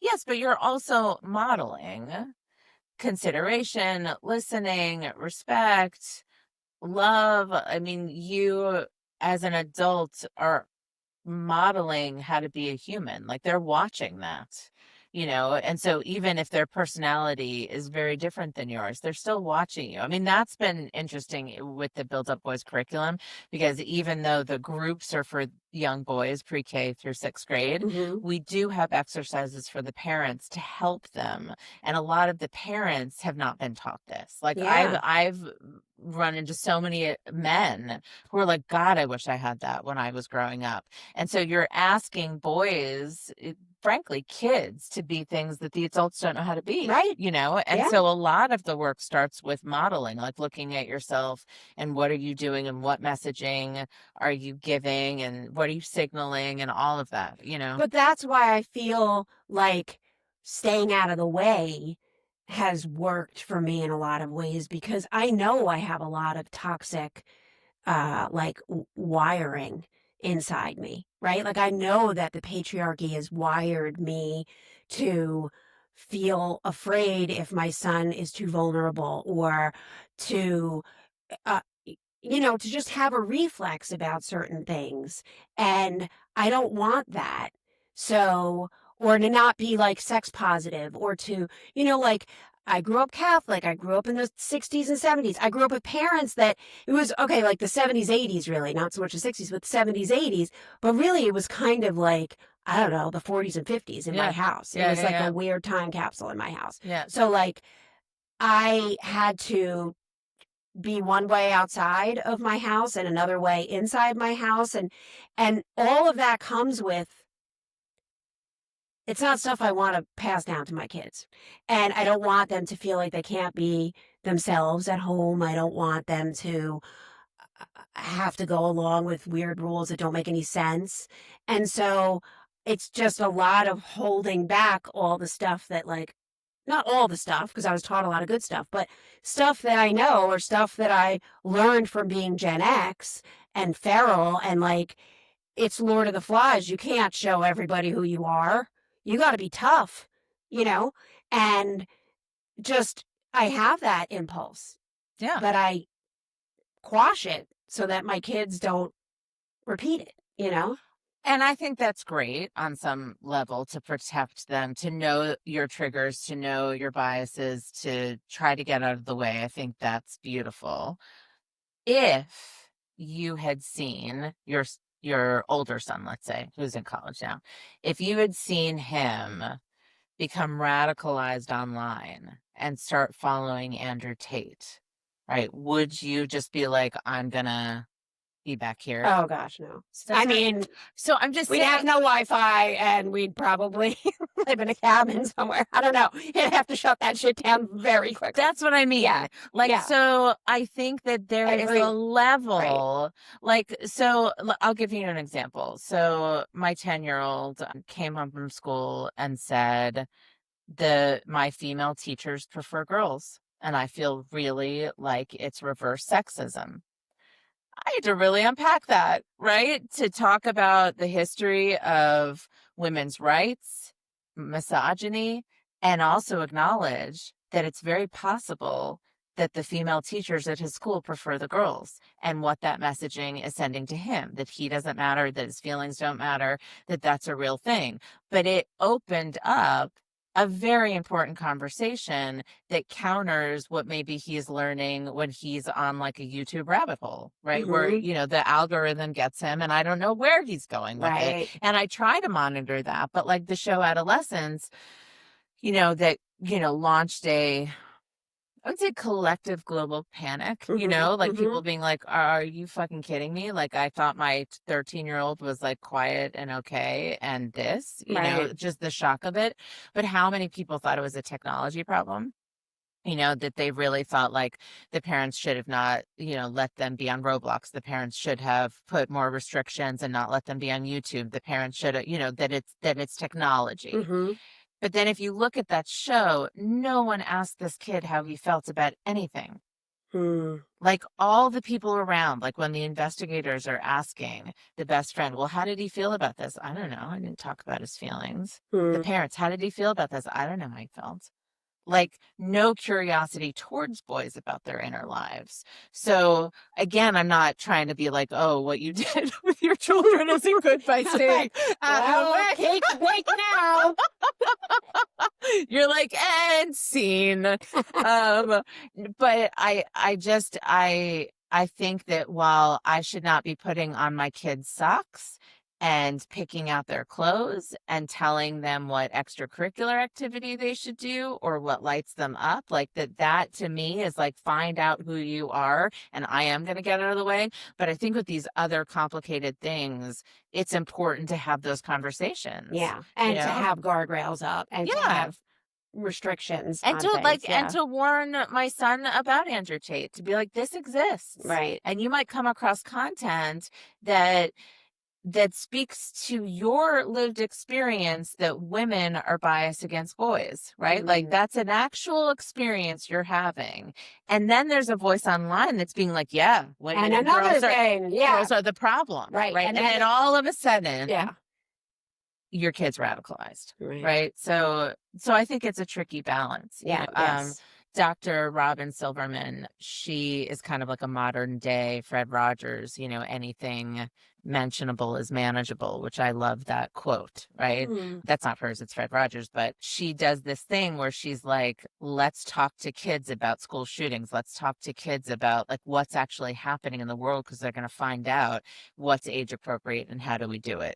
Yes, but you're also modeling consideration, listening, respect, love. I mean, you as an adult are modeling how to be a human. Like, they're watching that, and so even if their personality is very different than yours, they're still watching you. I mean, that's been interesting with the Build Up Boys curriculum, because even though the groups are for young boys pre-K through 6th grade, Mm-hmm. we do have exercises for the parents to help them, and a lot of the parents have not been taught this. Like, Yeah. I've run into so many men who are like, God, I wish I had that when I was growing up. And so you're asking boys, frankly, kids, to be things that the adults don't know how to be. Right. And Yeah. so a lot of the work starts with modeling, like looking at yourself and what are you doing and what messaging are you giving and what are you signaling and all of that, But that's why I feel like staying out of the way has worked for me in a lot of ways, because I know I have a lot of toxic wiring inside me, right? Like, I know that the patriarchy has wired me to feel afraid if my son is too vulnerable, or to, to just have a reflex about certain things. And I don't want that. So, or to not be like sex positive, or to, like, I grew up Catholic. I grew up in the 60s and 70s. I grew up with parents that it was okay, like the 70s, 80s, really, not so much the 60s, but the 70s, 80s. But really, it was kind of like, I don't know, the 40s and 50s in my house. It was like a weird time capsule in my house. Yeah. So, like, I had to be one way outside of my house and another way inside my house, and all of that comes with, it's not stuff I want to pass down to my kids. And I don't want them to feel like they can't be themselves at home. I don't want them to have to go along with weird rules that don't make any sense. And so it's just a lot of holding back all the stuff that, like, not all the stuff, because I was taught a lot of good stuff, but stuff that I know, or stuff that I learned from being Gen X and feral, and like, it's Lord of the Flies. You can't show everybody who you are. You got to be tough, and just, I have that impulse, Yeah. but I quash it so that my kids don't repeat it. And I think that's great on some level, to protect them, to know your triggers, to know your biases, to try to get out of the way. I think that's beautiful. If you had seen your older son, let's say, who's in college now, if you had seen him become radicalized online and start following Andrew Tate, right? Would you just be like, I'm gonna be back here? Oh gosh, no. So I mean, so I'm just we'd saying, have no Wi-Fi, and we'd probably live in a cabin somewhere. I don't know. You'd have to shut that shit down very quickly. that's what I mean. Yeah. Like, Yeah. so I think that there is Every- a level, like, so I'll give you an example. So my 10-year-old came home from school and said, my female teachers prefer girls, and I feel really like it's reverse sexism. I had to really unpack that, right? To talk about the history of women's rights, misogyny, and also acknowledge that it's very possible that the female teachers at his school prefer the girls, and what that messaging is sending to him, that he doesn't matter, that his feelings don't matter, that that's a real thing. But it opened up a very important conversation that counters what maybe he's learning when he's on like a YouTube rabbit hole, right? Where, the algorithm gets him, and I don't know where he's going with it. And I try to monitor that, but like the show Adolescence, that, launched I would say collective global panic, like people being like, are you fucking kidding me? Like, I thought my 13-year-old was like quiet and okay. And this, just the shock of it. But how many people thought it was a technology problem? That they really thought like the parents should have not, let them be on Roblox. The parents should have put more restrictions and not let them be on YouTube. The parents should have, that it's technology. Mm-hmm. But then if you look at that show, no one asked this kid how he felt about anything. Like, all the people around, like when the investigators are asking the best friend, well, how did he feel about this? I don't know. I didn't talk about his feelings. The parents, how did he feel about this? I don't know how he felt. Like, no curiosity towards boys about their inner lives. So again, I'm not trying to be like, oh, what you did with your children isn't good by staying Take a break now. You're like, and scene. But I think that while I should not be putting on my kids' socks and picking out their clothes and telling them what extracurricular activity they should do or what lights them up, like that to me is like, find out who you are, and I am going to get out of the way. But I think with these other complicated things, it's important to have those conversations. Yeah. And to have guardrails up, and to have restrictions and on to things, and to warn my son about Andrew Tate, to be like, this exists, right? And you might come across content that that speaks to your lived experience that women are biased against boys, right? Like that's an actual experience you're having. And then there's a voice online that's being like, yeah, And another thing, girls are the problem, right? And then all of a sudden, yeah, your kid's radicalized, right. right? So I think it's a tricky balance. Yeah, yes. Dr. Robin Silverman, she is kind of like a modern day Fred Rogers, anything mentionable is manageable, which I love that quote, right? That's not hers, it's Fred Rogers, but she does this thing where she's like, let's talk to kids about school shootings. Let's talk to kids about like what's actually happening in the world, because they're going to find out what's age appropriate and how do we do it,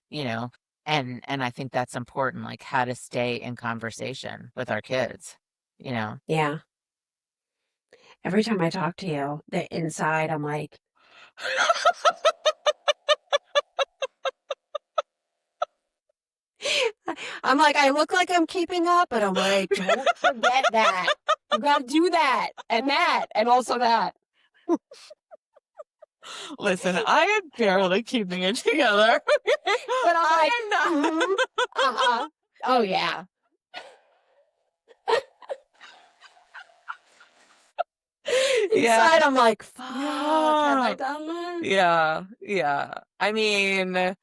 And I think that's important, like how to stay in conversation with our kids, Yeah. Every time I talk to you, the inside, I'm like, I look like I'm keeping up, but I'm like, don't forget that. You got to do that, and also that. Listen, I am barely keeping it together. But I'm like, oh yeah. Inside, I'm like, fuck, have I done that? Yeah. I mean,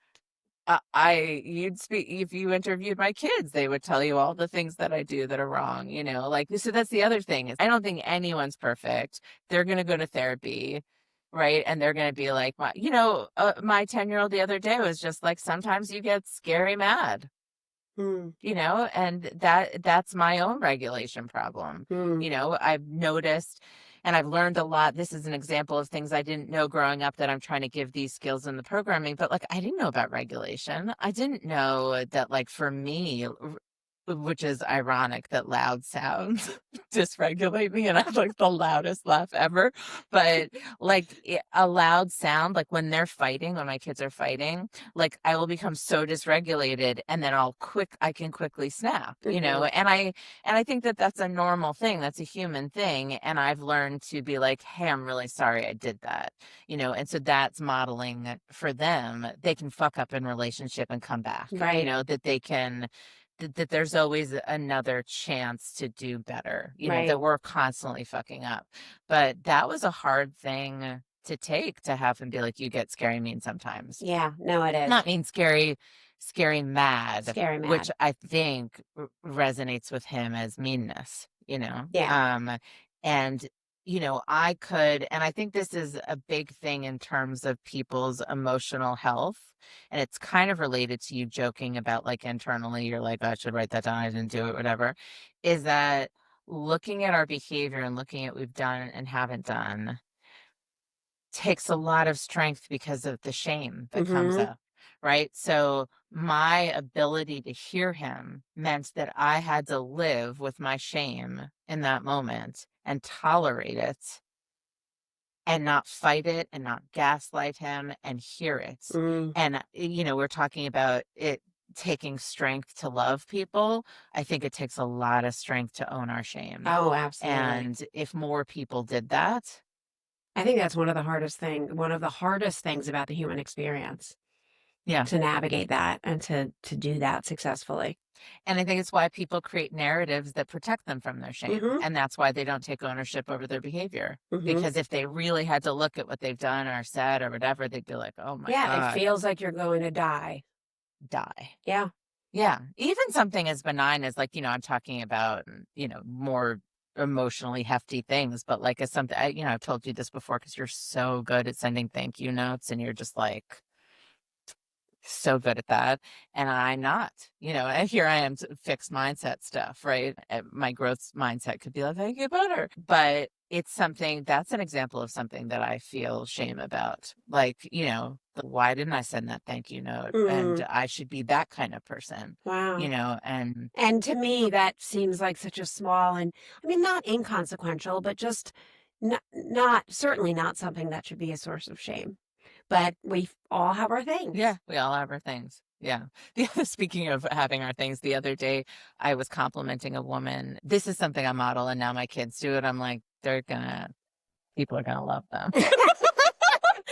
you'd speak, if you interviewed my kids, they would tell you all the things that I do that are wrong, like, so that's the other thing is I don't think anyone's perfect. They're going to go to therapy, right? And they're going to be like, my 10-year-old the other day was just like, sometimes you get scary mad, and that's my own regulation problem. I've noticed and I've learned a lot. This is an example of things I didn't know growing up that I'm trying to give these skills in the programming, but like I didn't know about regulation. I didn't know that, like, for me, which is ironic that loud sounds dysregulate me and I have like the loudest laugh ever. But like a loud sound, like when they're fighting, when my kids are fighting, like I will become so dysregulated and then I can quickly snap, and I think that that's a normal thing. That's a human thing. And I've learned to be like, hey, I'm really sorry I did that, and so that's modeling for them. They can fuck up in relationship and come back, right? That they can, that there's always another chance to do better, right. That we're constantly fucking up. But that was a hard thing to take, to have him be like, you get scary mean sometimes. Yeah, no, it is. Not mean scary mad. Scary mad. Which I think resonates with him as meanness, Yeah. And and I think this is a big thing in terms of people's emotional health. And it's kind of related to you joking about, like, internally, you're like, I should write that down. I didn't do it, whatever. Is that looking at our behavior and looking at what we've done and haven't done takes a lot of strength because of the shame that comes up, right? So my ability to hear him meant that I had to live with my shame in that moment and tolerate it and not fight it and not gaslight him and hear it. And, we're talking about it taking strength to love people. I think it takes a lot of strength to own our shame. Oh, absolutely. And if more people did that, I think that's one of the hardest things about the human experience. Yeah. To navigate that and to do that successfully. And I think it's why people create narratives that protect them from their shame. And that's why they don't take ownership over their behavior. Because if they really had to look at what they've done or said or whatever, they'd be like, oh my God. Yeah, it feels like you're going to die. Yeah. Yeah. Even something as benign as, like, I'm talking about, more emotionally hefty things, but like as something, I've told you this before because you're so good at sending thank you notes and you're just like, so good at that. And I'm not, and here I am, fixed mindset stuff, right? My growth mindset could be like, I get better. But it's something that's an example of something that I feel shame about. Like, why didn't I send that thank you note? And I should be that kind of person. Wow. And to me, that seems like such a small and, not inconsequential, but just certainly not something that should be a source of shame. But we all have our things. Yeah, we all have our things. Yeah. Speaking of having our things, the other day I was complimenting a woman. This is something I model, and now my kids do it. I'm like, people are gonna love them.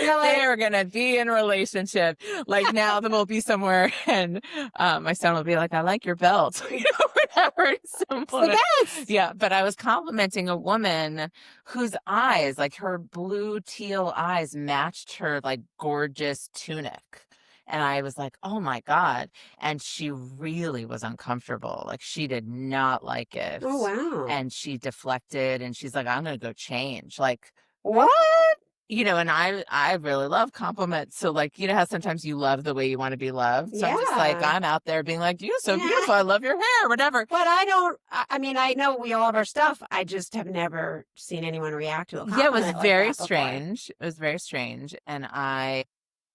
Really? They're gonna be in a relationship. Like now then we'll be somewhere and my son will be like, I like your belt. Whatever. It's the best. Yeah, but I was complimenting a woman whose eyes, like her blue teal eyes, matched her like gorgeous tunic. And I was like, oh my God. And she really was uncomfortable. Like she did not like it. Oh, wow. And she deflected and she's like, I'm going to go change. Like, What? and I really love compliments. So like, how sometimes you love the way you want to be loved. So I'm just like, Yeah. I'm out there being like, you're so Yeah. beautiful. I love your hair, whatever. But I mean, I know we all have our stuff. I just have never seen anyone react to a compliment Yeah, it was like very that before. strange. It was very strange. And I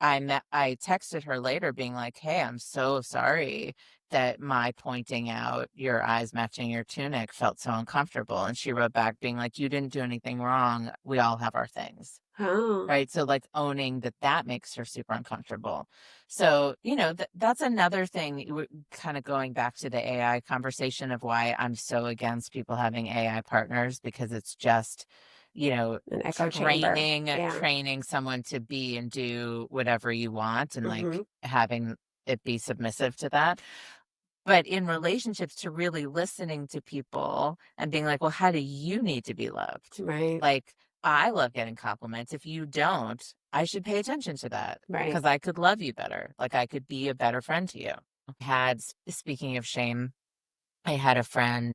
texted her later being like, hey, I'm so sorry that my pointing out your eyes matching your tunic felt so uncomfortable. And she wrote back being like, you didn't do anything wrong. We all have our things. Oh. Right. So like owning that makes her super uncomfortable. So, that's another thing, kind of going back to the AI conversation of why I'm so against people having AI partners, because it's just, An echo chamber. training someone to be and do whatever you want and like having it be submissive to that. But in relationships, to really listening to people and being like, well, how do you need to be loved? Right. Like, I love getting compliments. If you don't, I should pay attention to that. Right. Because I could love you better. Like I could be a better friend to you. Speaking of shame, I had a friend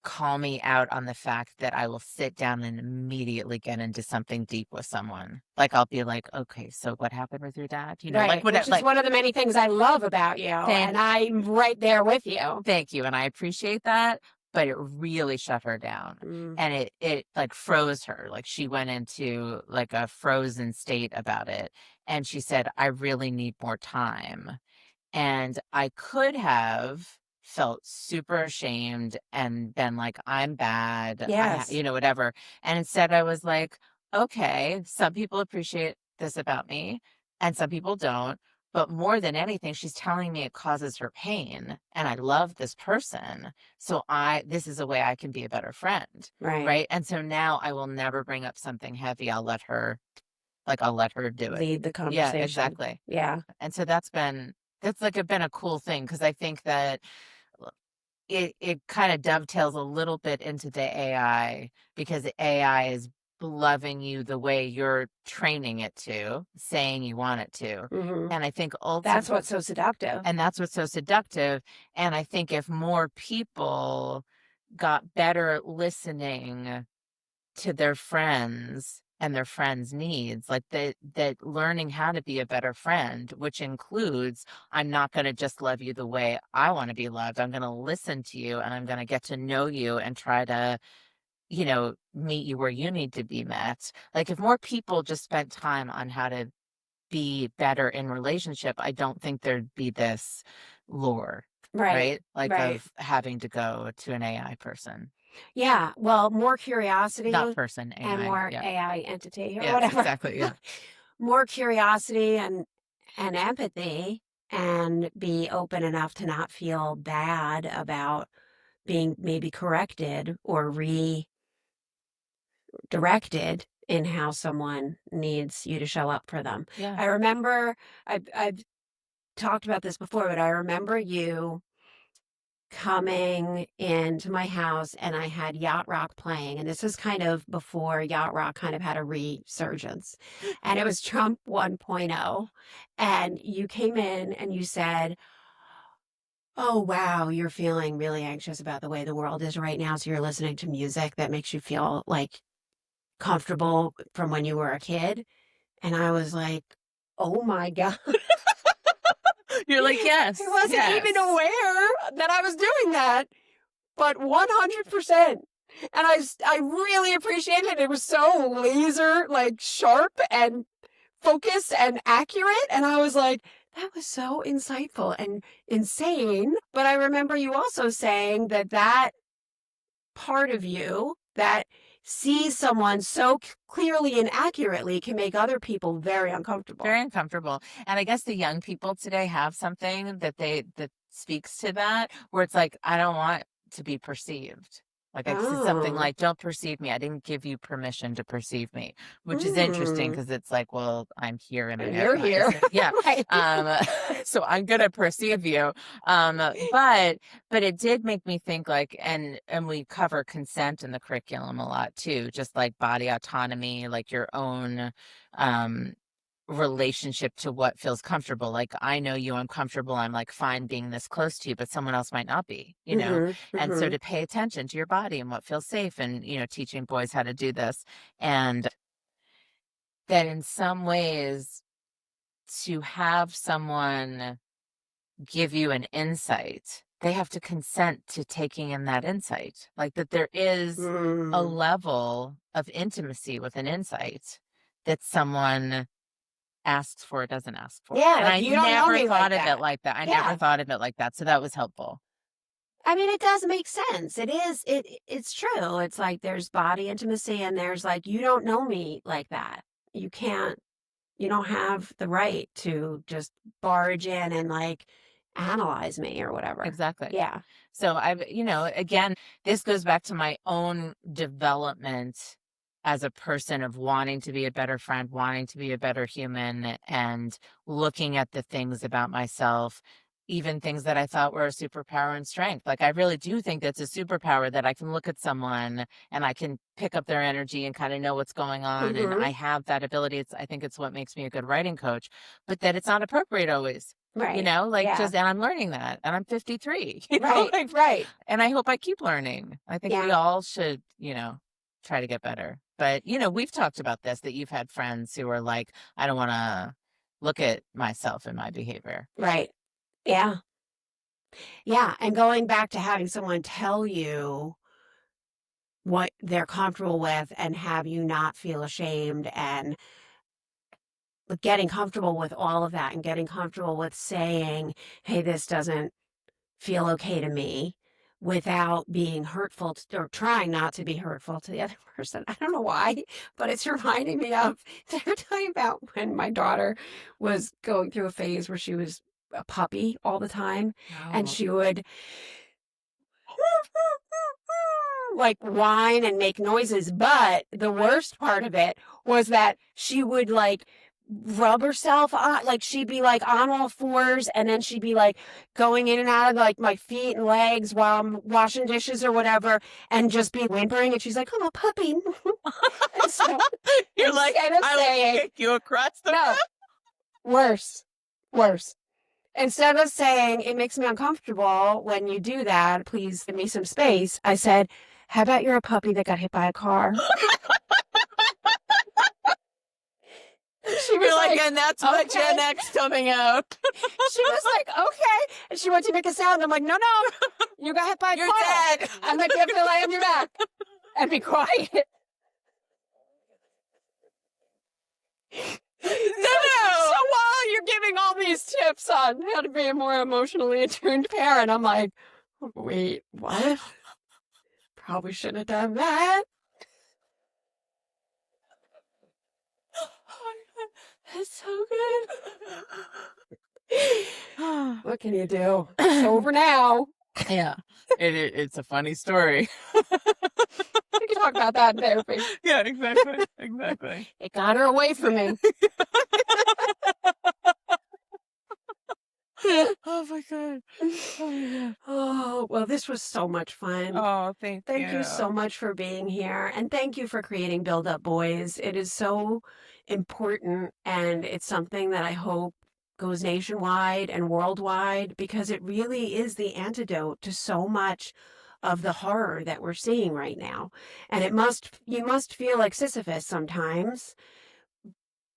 call me out on the fact that I will sit down and immediately get into something deep with someone. Like I'll be like, okay, so what happened with your dad? Right. Like whatever. Which is one of the many things I love about you. And I'm right there with you. Thank you. And I appreciate that. But it really shut her down. And it like froze her. Like she went into like a frozen state about it. And she said, I really need more time. And I could have felt super ashamed and been like, I'm bad. Yes. Whatever. And instead I was like, okay, some people appreciate this about me and some people don't. But more than anything, she's telling me it causes her pain and I love this person. So this is a way I can be a better friend. Right. And so now I will never bring up something heavy. I'll let her do it. Lead the conversation. Yeah, exactly. Yeah. And so that's been a cool thing. Cause I think that it kind of dovetails a little bit into the AI because the AI is loving you the way you're training it to, saying you want it to. And I think ultimately that's what's so seductive. And I think if more people got better at listening to their friends and their friends' needs, like that learning how to be a better friend, which includes, I'm not going to just love you the way I want to be loved. I'm going to listen to you and I'm going to get to know you and try to, meet you where you need to be met. Like if more people just spent time on how to be better in relationship, I don't think there'd be this lure, right? Like of having to go to an AI person. Yeah, well, more curiosity. Not person, AI. And more AI entity or yes, whatever. Exactly, yeah. More curiosity and empathy, and be open enough to not feel bad about being maybe corrected or redirected in how someone needs you to show up for them. Yeah. I remember, I've talked about this before, but I remember you coming into my house and I had yacht rock playing, and this was kind of before yacht rock kind of had a resurgence, and it was Trump 1.0, and you came in and you said, oh wow, you're feeling really anxious about the way the world is right now, so you're listening to music that makes you feel like comfortable from when you were a kid. And I was like, oh my God. You're like, yes. I wasn't even aware that I was doing that, but 100%. And I really appreciated it. It was so laser, like sharp and focused and accurate. And I was like, that was so insightful and insane. But I remember you also saying that part of you that sees someone so clearly and accurately can make other people very uncomfortable. Very uncomfortable. And I guess the young people today have something that speaks to that, where it's like, I don't want to be perceived. Like I said something Oh. like, don't perceive me. I didn't give you permission to perceive me, which is interesting Mm. because it's like, well, I'm here and You're here. yeah. Right. So I'm going to perceive you. But it did make me think like, and we cover consent in the curriculum a lot too, just like body autonomy, like your own, relationship to what feels comfortable. Like I know you, I'm comfortable, I'm like fine being this close to you, but someone else might not be, and so to pay attention to your body and what feels safe, and teaching boys how to do this, and that in some ways to have someone give you an insight, they have to consent to taking in that insight, like that there is a level of intimacy with an insight that someone asks for, it doesn't ask for. Yeah, And like, I you don't know never me thought like of that. it like that. I Yeah. never thought of it like that. So that was helpful. I mean, it does make sense. It's true. It's like there's body intimacy and there's like, you don't know me like that. You don't have the right to just barge in and like analyze me or whatever. Exactly. Yeah. So again, this goes back to my own development as a person of wanting to be a better friend, wanting to be a better human, and looking at the things about myself, even things that I thought were a superpower and strength. Like I really do think that's a superpower, that I can look at someone and I can pick up their energy and kind of know what's going on. And I have that ability. I think it's what makes me a good writing coach, but that it's not appropriate always. Right. And I'm learning that, and I'm 53. Right. Right. And I hope I keep learning. I think we all should, try to get better. But, we've talked about this, that you've had friends who are like, I don't want to look at myself and my behavior. Right. Yeah. Yeah. And going back to having someone tell you what they're comfortable with and have you not feel ashamed, and getting comfortable with all of that and getting comfortable with saying, hey, this doesn't feel okay to me, without being hurtful or trying not to be hurtful to the other person. I don't know why, but it's reminding me of, did I ever tell you about when my daughter was going through a phase where she was a puppy all the time, and she would like whine and make noises, but the worst part of it was that she would like rub herself on, like she'd be like on all fours, and then she'd be like going in and out of like my feet and legs while I'm washing dishes or whatever, and just be whimpering, and she's like, I'm a puppy. And so, you're like, I will kick you across the room. Worse. Instead of saying, it makes me uncomfortable when you do that, please give me some space, I said, how about you're a puppy that got hit by a car? She was like, and that's what Gen X coming out. She was like, okay. And she went to make a sound. I'm like, no, you got hit by a car. You're dead. I'm like, you have to lay on your back and be quiet. No. So while you're giving all these tips on how to be a more emotionally attuned parent, I'm like, wait, what? Probably shouldn't have done that. That's so good. What can you do? It's over now. Yeah. It's a funny story. We can talk about that in therapy. Yeah, exactly. It got her away from me. Oh my God. Oh, well, this was so much fun. Oh, thank you. Thank you so much for being here. And thank you for creating Build Up Boys. It is so important, and it's something that I hope goes nationwide and worldwide, because it really is the antidote to so much of the horror that we're seeing right now. And you must feel like Sisyphus sometimes,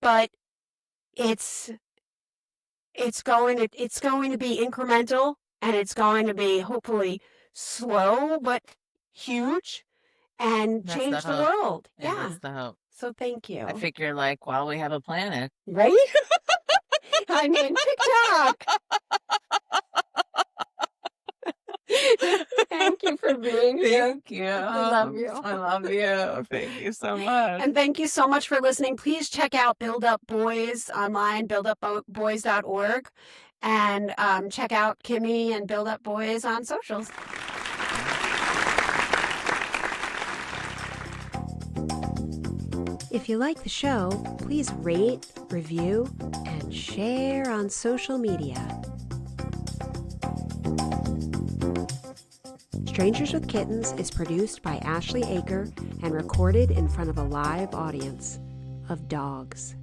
but it's going to be incremental, and it's going to be hopefully slow but huge, and That's change the the hope. world. Yeah, Yeah. that's the hope. So thank you. I figure like while we have a planet. Right? I mean, TikTok. Thank you for being here. Thank you. I love you. I love you. Thank you so much. And thank you so much for listening. Please check out Build Up Boys online, buildupboys.org, and check out Kimmi and Build Up Boys on socials. If you like the show, please rate, review, and share on social media. Strangers with Kittens is produced by Ashley Aker and recorded in front of a live audience of dogs.